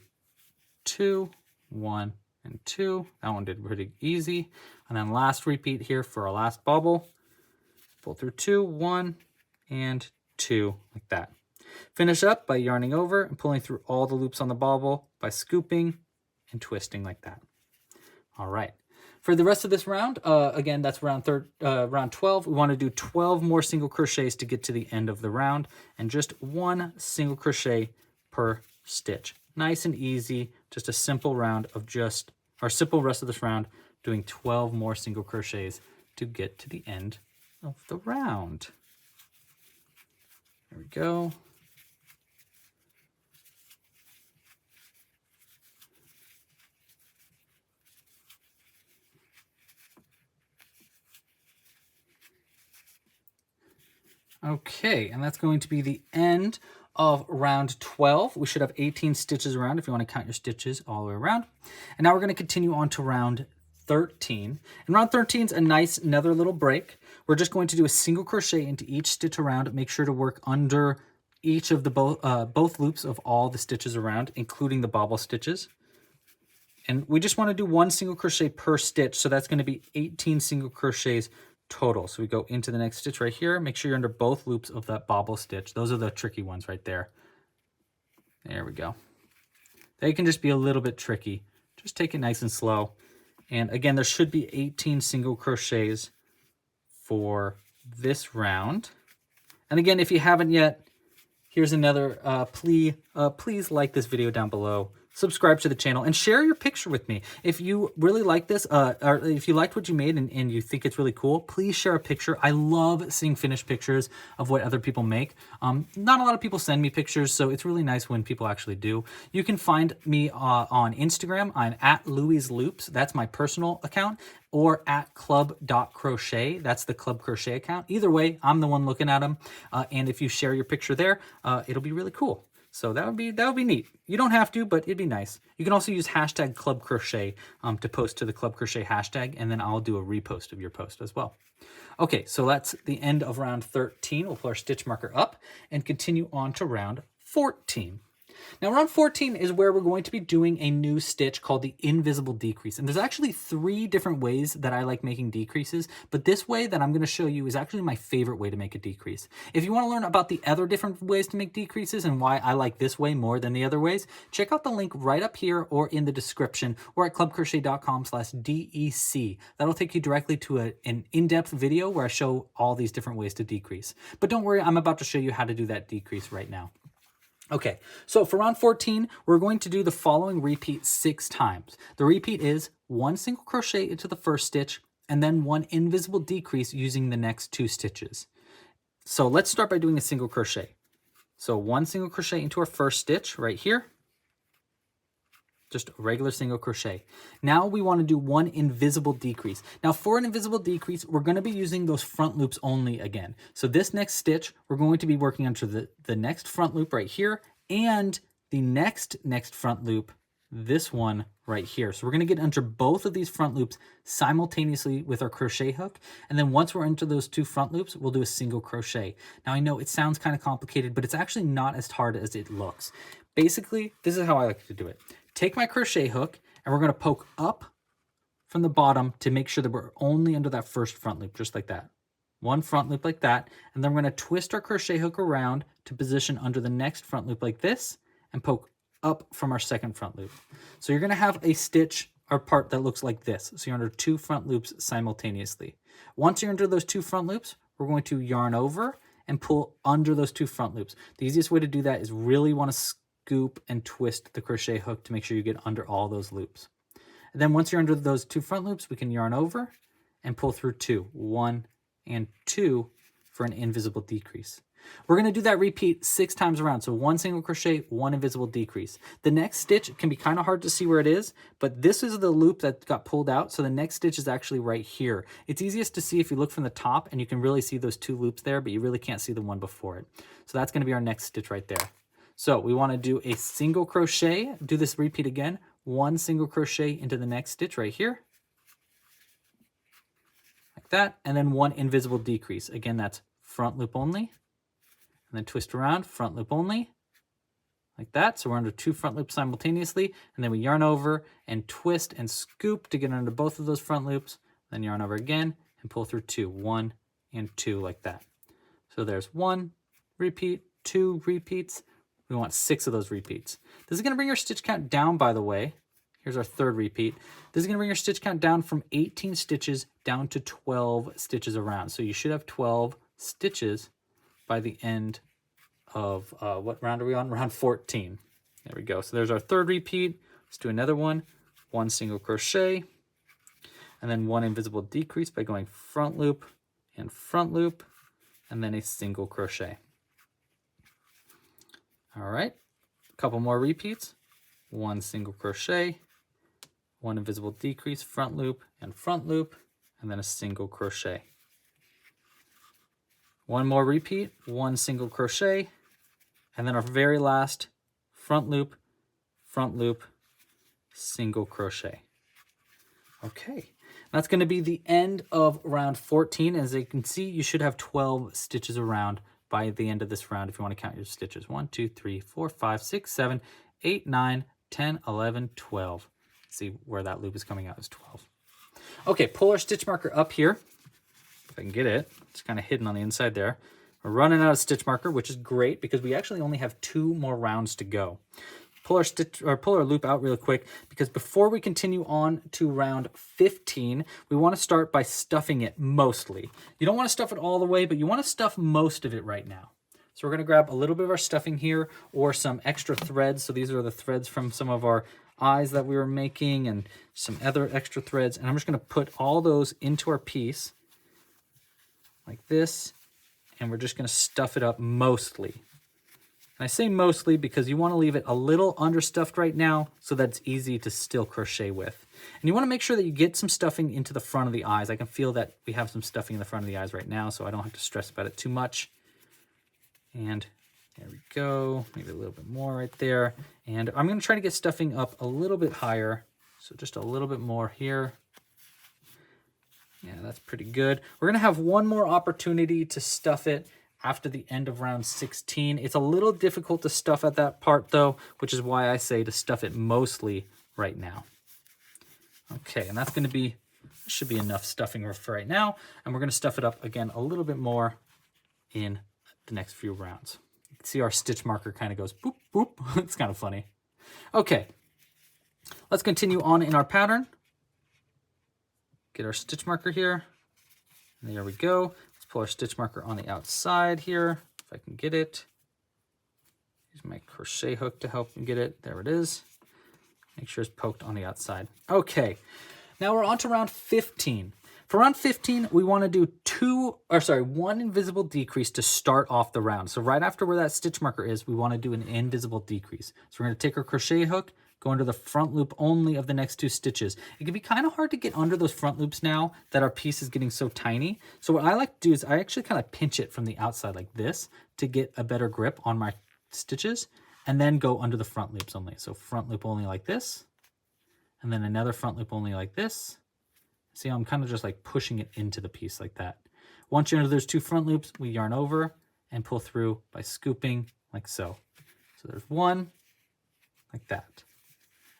Speaker 1: 2, 1 and 2. That one did pretty easy. And then last repeat here for our last bobble. Pull through 2, 1 and 2, like that. Finish up by yarning over and pulling through all the loops on the bobble by scooping and twisting like that. All right. For the rest of this round, again, that's round 12. We want to do 12 more single crochets to get to the end of the round, and just 1 single crochet per stitch. Nice and easy, just a simple round of simple rest of this round, doing 12 more single crochets to get to the end of the round. There we go. Okay, and that's going to be the end of round 12. We should have 18 stitches around if you want to count your stitches all the way around. And now we're going to continue on to round 13. And round 13 is a nice another little break. We're just going to do a single crochet into each stitch around. Make sure to work under each of the both loops of all the stitches around, including the bobble stitches. And we just want to do one single crochet per stitch, so that's going to be 18 single crochets total. So we go into the next stitch right here. Make sure you're under both loops of that bobble stitch. Those are the tricky ones right there. There we go. They can just be a little bit tricky. Just take it nice and slow. And again, there should be 18 single crochets for this round. And again, if you haven't yet, here's another plea. Please like this video down below. Subscribe to the channel and share your picture with me. If you really like this, or if you liked what you made and you think it's really cool, please share a picture. I love seeing finished pictures of what other people make. Not a lot of people send me pictures, so it's really nice when people actually do. You can find me on Instagram. I'm at Louie's Loops. That's my personal account. Or at club.crochet. That's the Club Crochet account. Either way, I'm the one looking at them. And if you share your picture there, it'll be really cool. So that would be neat. You don't have to, but it'd be nice. You can also use hashtag Club Crochet to post to the Club Crochet hashtag, and then I'll do a repost of your post as well. Okay, so that's the end of round 13. We'll pull our stitch marker up and continue on to round 14. Now, round 14 is where we're going to be doing a new stitch called the invisible decrease. And there's actually 3 different ways that I like making decreases, but this way that I'm going to show you is actually my favorite way to make a decrease. If you want to learn about the other different ways to make decreases and why I like this way more than the other ways, check out the link right up here or in the description or at clubcrochet.com/DEC. That'll take you directly to an in-depth video where I show all these different ways to decrease. But don't worry, I'm about to show you how to do that decrease right now. Okay, so for round 14, we're going to do the following repeat 6 times. The repeat is 1 single crochet into the first stitch and then 1 invisible decrease using the next 2 stitches. So let's start by doing a single crochet. So 1 single crochet into our first stitch right here. Just a regular single crochet. Now we want to do 1 invisible decrease. Now for an invisible decrease, we're going to be using those front loops only again. So this next stitch, we're going to be working onto the next front loop right here and the next front loop, this one right here. So we're going to get under both of these front loops simultaneously with our crochet hook. And then once we're into those 2 front loops, we'll do a single crochet. Now I know it sounds kind of complicated, but it's actually not as hard as it looks. Basically, this is how I like to do it. Take my crochet hook and we're going to poke up from the bottom to make sure that we're only under that first front loop, just like that. 1 front loop like that, and then we're going to twist our crochet hook around to position under the next front loop like this and poke up from our second front loop. So you're going to have a stitch or part that looks like this. So you're under 2 front loops simultaneously. Once you're under those 2 front loops, we're going to yarn over and pull under those 2 front loops. The easiest way to do that is really want to scoop and twist the crochet hook to make sure you get under all those loops. And then once you're under those 2 front loops, we can yarn over and pull through 2, 1 and 2 for an invisible decrease. We're going to do that repeat 6 times around. So 1 single crochet, 1 invisible decrease. The next stitch can be kind of hard to see where it is, but this is the loop that got pulled out. So the next stitch is actually right here. It's easiest to see if you look from the top and you can really see those 2 loops there, but you really can't see the one before it. So that's going to be our next stitch right there. So we want to do a single crochet, do this repeat again, 1 single crochet into the next stitch right here, like that, and then 1 invisible decrease. Again, that's front loop only, and then twist around, front loop only, like that. So we're under 2 front loops simultaneously, and then we yarn over and twist and scoop to get under both of those front loops, then yarn over again and pull through 2, 1 and 2 like that. So there's 1 repeat, 2 repeats. We want 6 of those repeats. This is going to bring your stitch count down, by the way. Here's our 3rd repeat. This is going to bring your stitch count down from 18 stitches down to 12 stitches around. So you should have 12 stitches by the end of, what round are we on? Round 14. There we go. So there's our 3rd repeat. Let's do another one. 1 single crochet, and then 1 invisible decrease by going front loop and front loop, and then a single crochet. All right, a couple more repeats. 1 single crochet, 1 invisible decrease, front loop, and then a single crochet. 1 more repeat, 1 single crochet, and then our very last front loop, single crochet. Okay, that's going to be the end of round 14. As you can see, you should have 12 stitches around by the end of this round if you want to count your stitches. 1, 2, 3, 4, 5, 6, 7, 8, 9, 10, 11, 12. See where that loop is coming out is 12. Okay, pull our stitch marker up here. If I can get it, it's kind of hidden on the inside there. We're running out of stitch marker, which is great because we actually only have 2 more rounds to go. Pull our loop out really quick because before we continue on to round 15, we want to start by stuffing it mostly. You don't want to stuff it all the way, but you want to stuff most of it right now. So we're going to grab a little bit of our stuffing here or some extra threads. So these are the threads from some of our eyes that we were making and some other extra threads. And I'm just going to put all those into our piece like this. And we're just going to stuff it up mostly. And I say mostly because you want to leave it a little understuffed right now so that it's easy to still crochet with. And you want to make sure that you get some stuffing into the front of the eyes. I can feel that we have some stuffing in the front of the eyes right now, so I don't have to stress about it too much. And there we go, maybe a little bit more right there. And I'm going to try to get stuffing up a little bit higher. So just a little bit more here. Yeah, that's pretty good. We're going to have one more opportunity to stuff it after the end of round 16. It's a little difficult to stuff at that part though, which is why I say to stuff it mostly right now. Okay, and that's going to be, should be enough stuffing for right now. And we're going to stuff it up again a little bit more in the next few rounds. You can see our stitch marker kind of goes boop, boop. It's kind of funny. Okay, let's continue on in our pattern. Get our stitch marker here. And there we go. Let's pull our stitch marker on the outside here, if I can get it. Use my crochet hook to help me get it. There it is. Make sure it's poked on the outside. Okay, now we're on to round 15. For round 15, we want to do one invisible decrease to start off the round. So right after where that stitch marker is, we want to do an invisible decrease. So we're going to take our crochet hook, go under the front loop only of the next 2 stitches. It can be kind of hard to get under those front loops now that our piece is getting so tiny. So what I like to do is I actually kind of pinch it from the outside like this to get a better grip on my stitches, and then go under the front loops only. So front loop only like this, and then another front loop only like this. See how I'm kind of just like pushing it into the piece like that. Once you're under those 2 front loops, we yarn over and pull through by scooping like so. So there's one like that.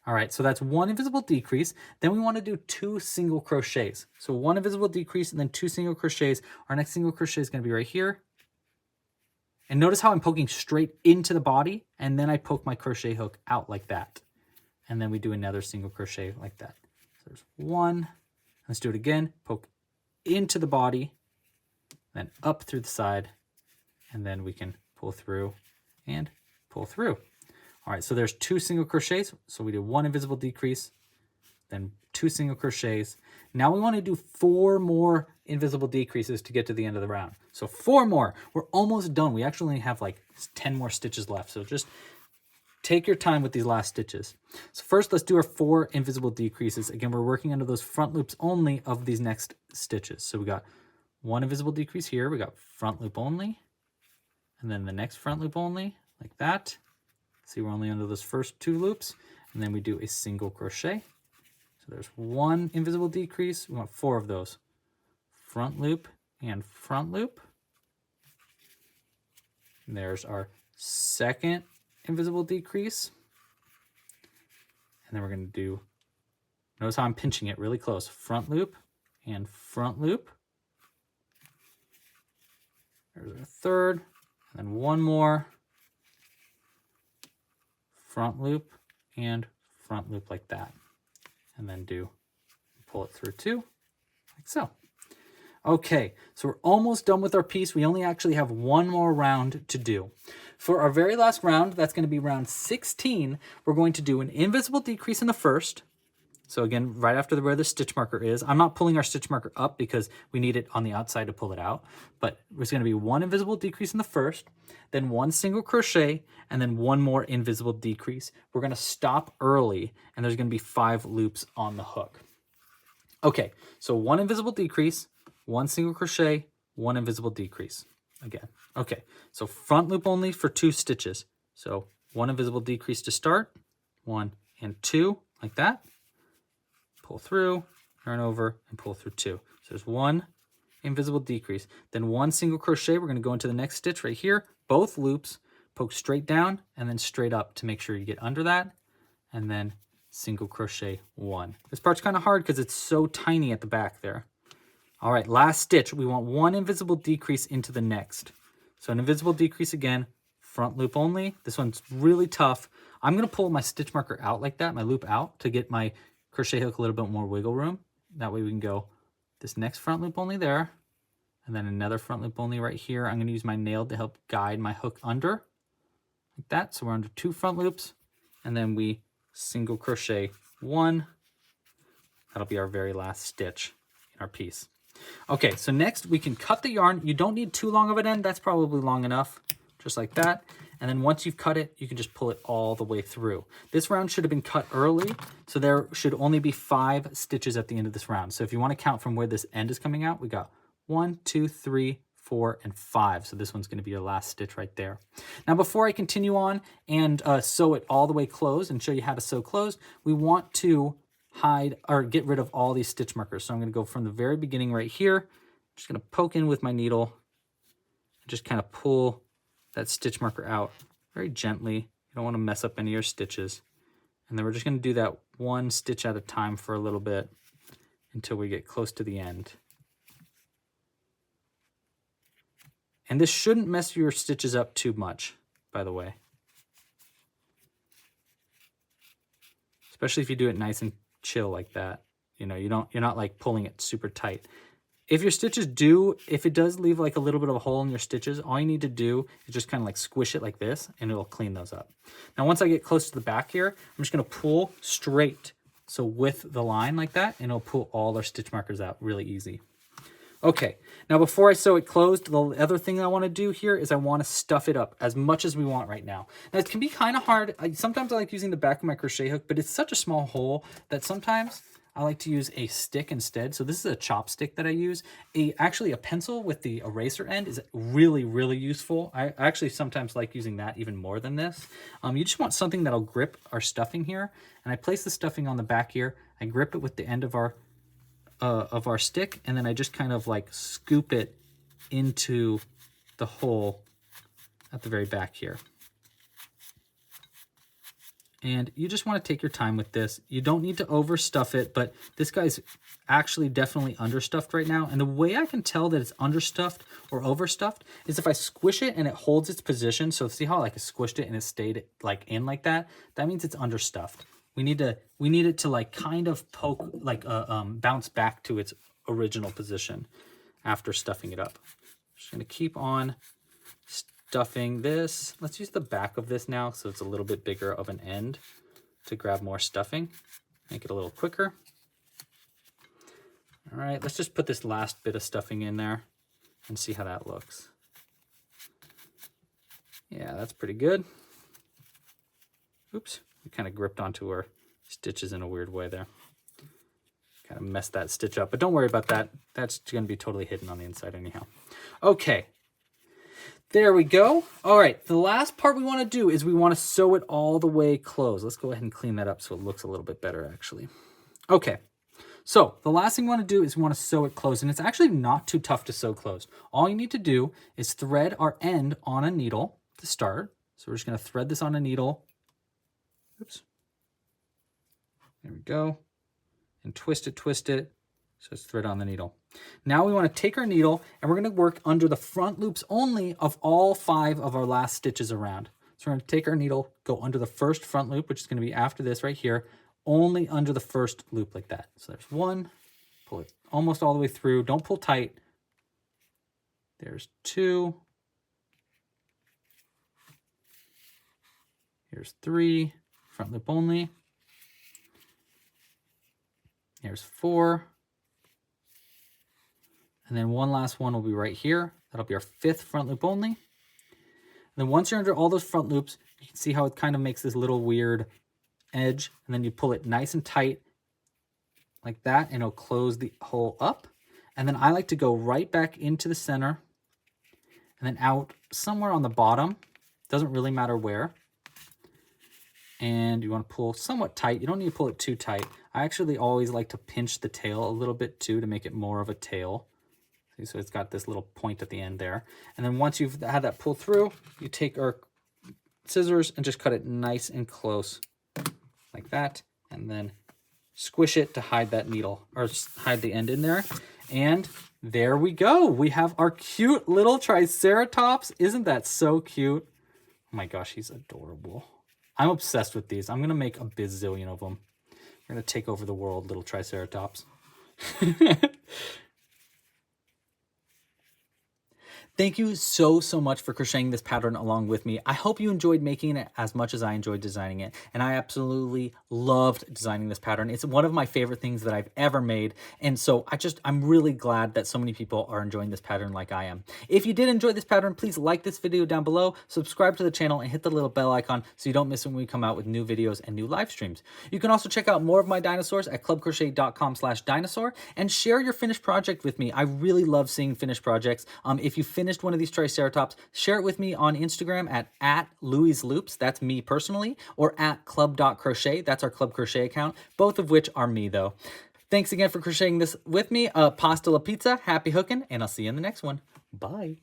Speaker 1: All right, so that's one invisible decrease. Then we want to do 2 single crochets. So one invisible decrease and then 2 single crochets. Our next single crochet is going to be right here. And notice how I'm poking straight into the body, and then I poke my crochet hook out like that. And then we do another single crochet like that. So there's one. Let's do it again. Poke into the body, then up through the side, and then we can pull through and pull through. All right, so there's 2 single crochets. So we do 1 invisible decrease, then 2 single crochets. Now we want to do 4 more invisible decreases to get to the end of the round. So 4 more. We're almost done. We actually only have like 10 more stitches left. So just take your time with these last stitches. So first, let's do our 4 invisible decreases. Again, we're working under those front loops only of these next stitches. So we got 1 invisible decrease here. We got front loop only, and then the next front loop only like that. See, we're only under those first 2 loops, and then we do a single crochet. So there's 1 invisible decrease. We want 4 of those. Front loop and front loop. And there's our second invisible decrease. And then we're going to do, notice how I'm pinching it really close. Front loop and front loop. There's our third, and then 1 more. Front loop and front loop like that, and then pull it through 2 like so. Okay, so we're almost done with our piece. We only actually have 1 more round to do. For our very last round, that's going to be round 16, we're going to do an invisible decrease in the first, So again, right after where the stitch marker is, I'm not pulling our stitch marker up because we need it on the outside to pull it out, but there's going to be one invisible decrease in the first, then one single crochet, and then one more invisible decrease. We're going to stop early, and there's going to be 5 loops on the hook. Okay, so one invisible decrease, one single crochet, one invisible decrease again. Okay, so front loop only for 2 stitches. So one invisible decrease to start, 1 and 2, like that. Pull through, turn over, and pull through 2. So there's one invisible decrease. Then one single crochet. We're going to go into the next stitch right here. Both loops, poke straight down and then straight up to make sure you get under that. And then single crochet 1. This part's kind of hard because it's so tiny at the back there. All right, last stitch. We want one invisible decrease into the next. So an invisible decrease again, front loop only. This one's really tough. I'm going to pull my stitch marker out like that, my loop out, to get my crochet hook a little bit more wiggle room. That way we can go this next front loop only there, and then another front loop only right here. I'm going to use my nail to help guide my hook under, like that. So we're under 2 front loops, and then we single crochet 1. That'll be our very last stitch in our piece. Okay, so next we can cut the yarn. You don't need too long of an end. That's probably long enough, just like that. And then once you've cut it, you can just pull it all the way through. This round should have been cut early, so there should only be 5 stitches at the end of this round. So if you want to count from where this end is coming out, we got 1, 2, 3, 4, and 5. So this one's going to be your last stitch right there. Now before I continue on and sew it all the way closed and show you how to sew closed, we want to hide or get rid of all these stitch markers. So I'm going to go from the very beginning right here. I'm just going to poke in with my needle and just kind of pull that stitch marker out very gently. You don't want to mess up any of your stitches. And then we're just going to do that one stitch at a time for a little bit until we get close to the end. And this shouldn't mess your stitches up too much, by the way. Especially if you do it nice and chill like that. You know, you're not like pulling it super tight. If your stitches if it does leave like a little bit of a hole in your stitches, all you need to do is just kind of like squish it like this and it'll clean those up. Now, once I get close to the back here, I'm just going to pull straight. So with the line like that, and it'll pull all our stitch markers out really easy. Okay, now before I sew it closed, the other thing I want to do here is I want to stuff it up as much as we want right now. Now, it can be kind of hard. Sometimes I like using the back of my crochet hook, but it's such a small hole that sometimes I like to use a stick instead. So this is a chopstick that I use. Actually, a pencil with the eraser end is really, really useful. I actually sometimes like using that even more than this. You just want something that'll grip our stuffing here. And I place the stuffing on the back here. I grip it with the end of our stick, and then I just kind of like scoop it into the hole at the very back here. And you just want to take your time with this. You don't need to overstuff it, but this guy's actually definitely understuffed right now. And the way I can tell that it's understuffed or overstuffed is if I squish it and it holds its position. So see how like I squished it and it stayed like in like that? That means it's understuffed. We need it to like kind of poke, like bounce back to its original position after stuffing it up. Just gonna keep on stuffing this. Let's use the back of this now so it's a little bit bigger of an end to grab more stuffing. Make it a little quicker. All right, let's just put this last bit of stuffing in there and see how that looks. Yeah, that's pretty good. Oops, we kind of gripped onto our stitches in a weird way there. Kind of messed that stitch up, but don't worry about that. That's going to be totally hidden on the inside anyhow. Okay. There we go. All right, the last part we want to do is we want to sew it all the way closed. Let's go ahead and clean that up so it looks a little bit better, actually. Okay, so the last thing we want to do is we want to sew it closed, and it's actually not too tough to sew closed. All you need to do is thread our end on a needle to start. So we're just going to thread this on a needle. Oops. There we go. And twist it. So it's thread on the needle. Now we want to take our needle and we're going to work under the front loops only of all 5 of our last stitches around. So we're going to take our needle, go under the first front loop, which is going to be after this right here, only under the first loop like that. So there's 1, pull it almost all the way through. Don't pull tight. There's 2. Here's 3, front loop only. Here's 4. And then one last one will be right here. That'll be our 5th front loop only. And then once you're under all those front loops, you can see how it kind of makes this little weird edge. And then you pull it nice and tight like that, and it'll close the hole up. And then I like to go right back into the center and then out somewhere on the bottom. Doesn't really matter where. And you want to pull somewhat tight. You don't need to pull it too tight. I actually always like to pinch the tail a little bit too to make it more of a tail. See, so it's got this little point at the end there. And then once you've had that pull through, you take our scissors and just cut it nice and close like that. And then squish it to hide that needle, or hide the end in there. And there we go. We have our cute little Triceratops. Isn't that so cute? Oh my gosh, he's adorable. I'm obsessed with these. I'm going to make a bazillion of them. We're going to take over the world, little Triceratops. Thank you so much for crocheting this pattern along with me. I hope you enjoyed making it as much as I enjoyed designing it. And I absolutely loved designing this pattern. It's one of my favorite things that I've ever made. And so I'm really glad that so many people are enjoying this pattern like I am. If you did enjoy this pattern, please like this video down below, subscribe to the channel, and hit the little bell icon so you don't miss when we come out with new videos and new live streams. You can also check out more of my dinosaurs at clubcrochet.com/dinosaur and share your finished project with me. I really love seeing finished projects. If you finished one of these Triceratops, share it with me on Instagram at @LouisLoops, that's me personally, or at club.crochet, that's our Club Crochet account, both of which are me though. Thanks again for crocheting this with me. Pasta la pizza, happy hooking, and I'll see you in the next one. Bye.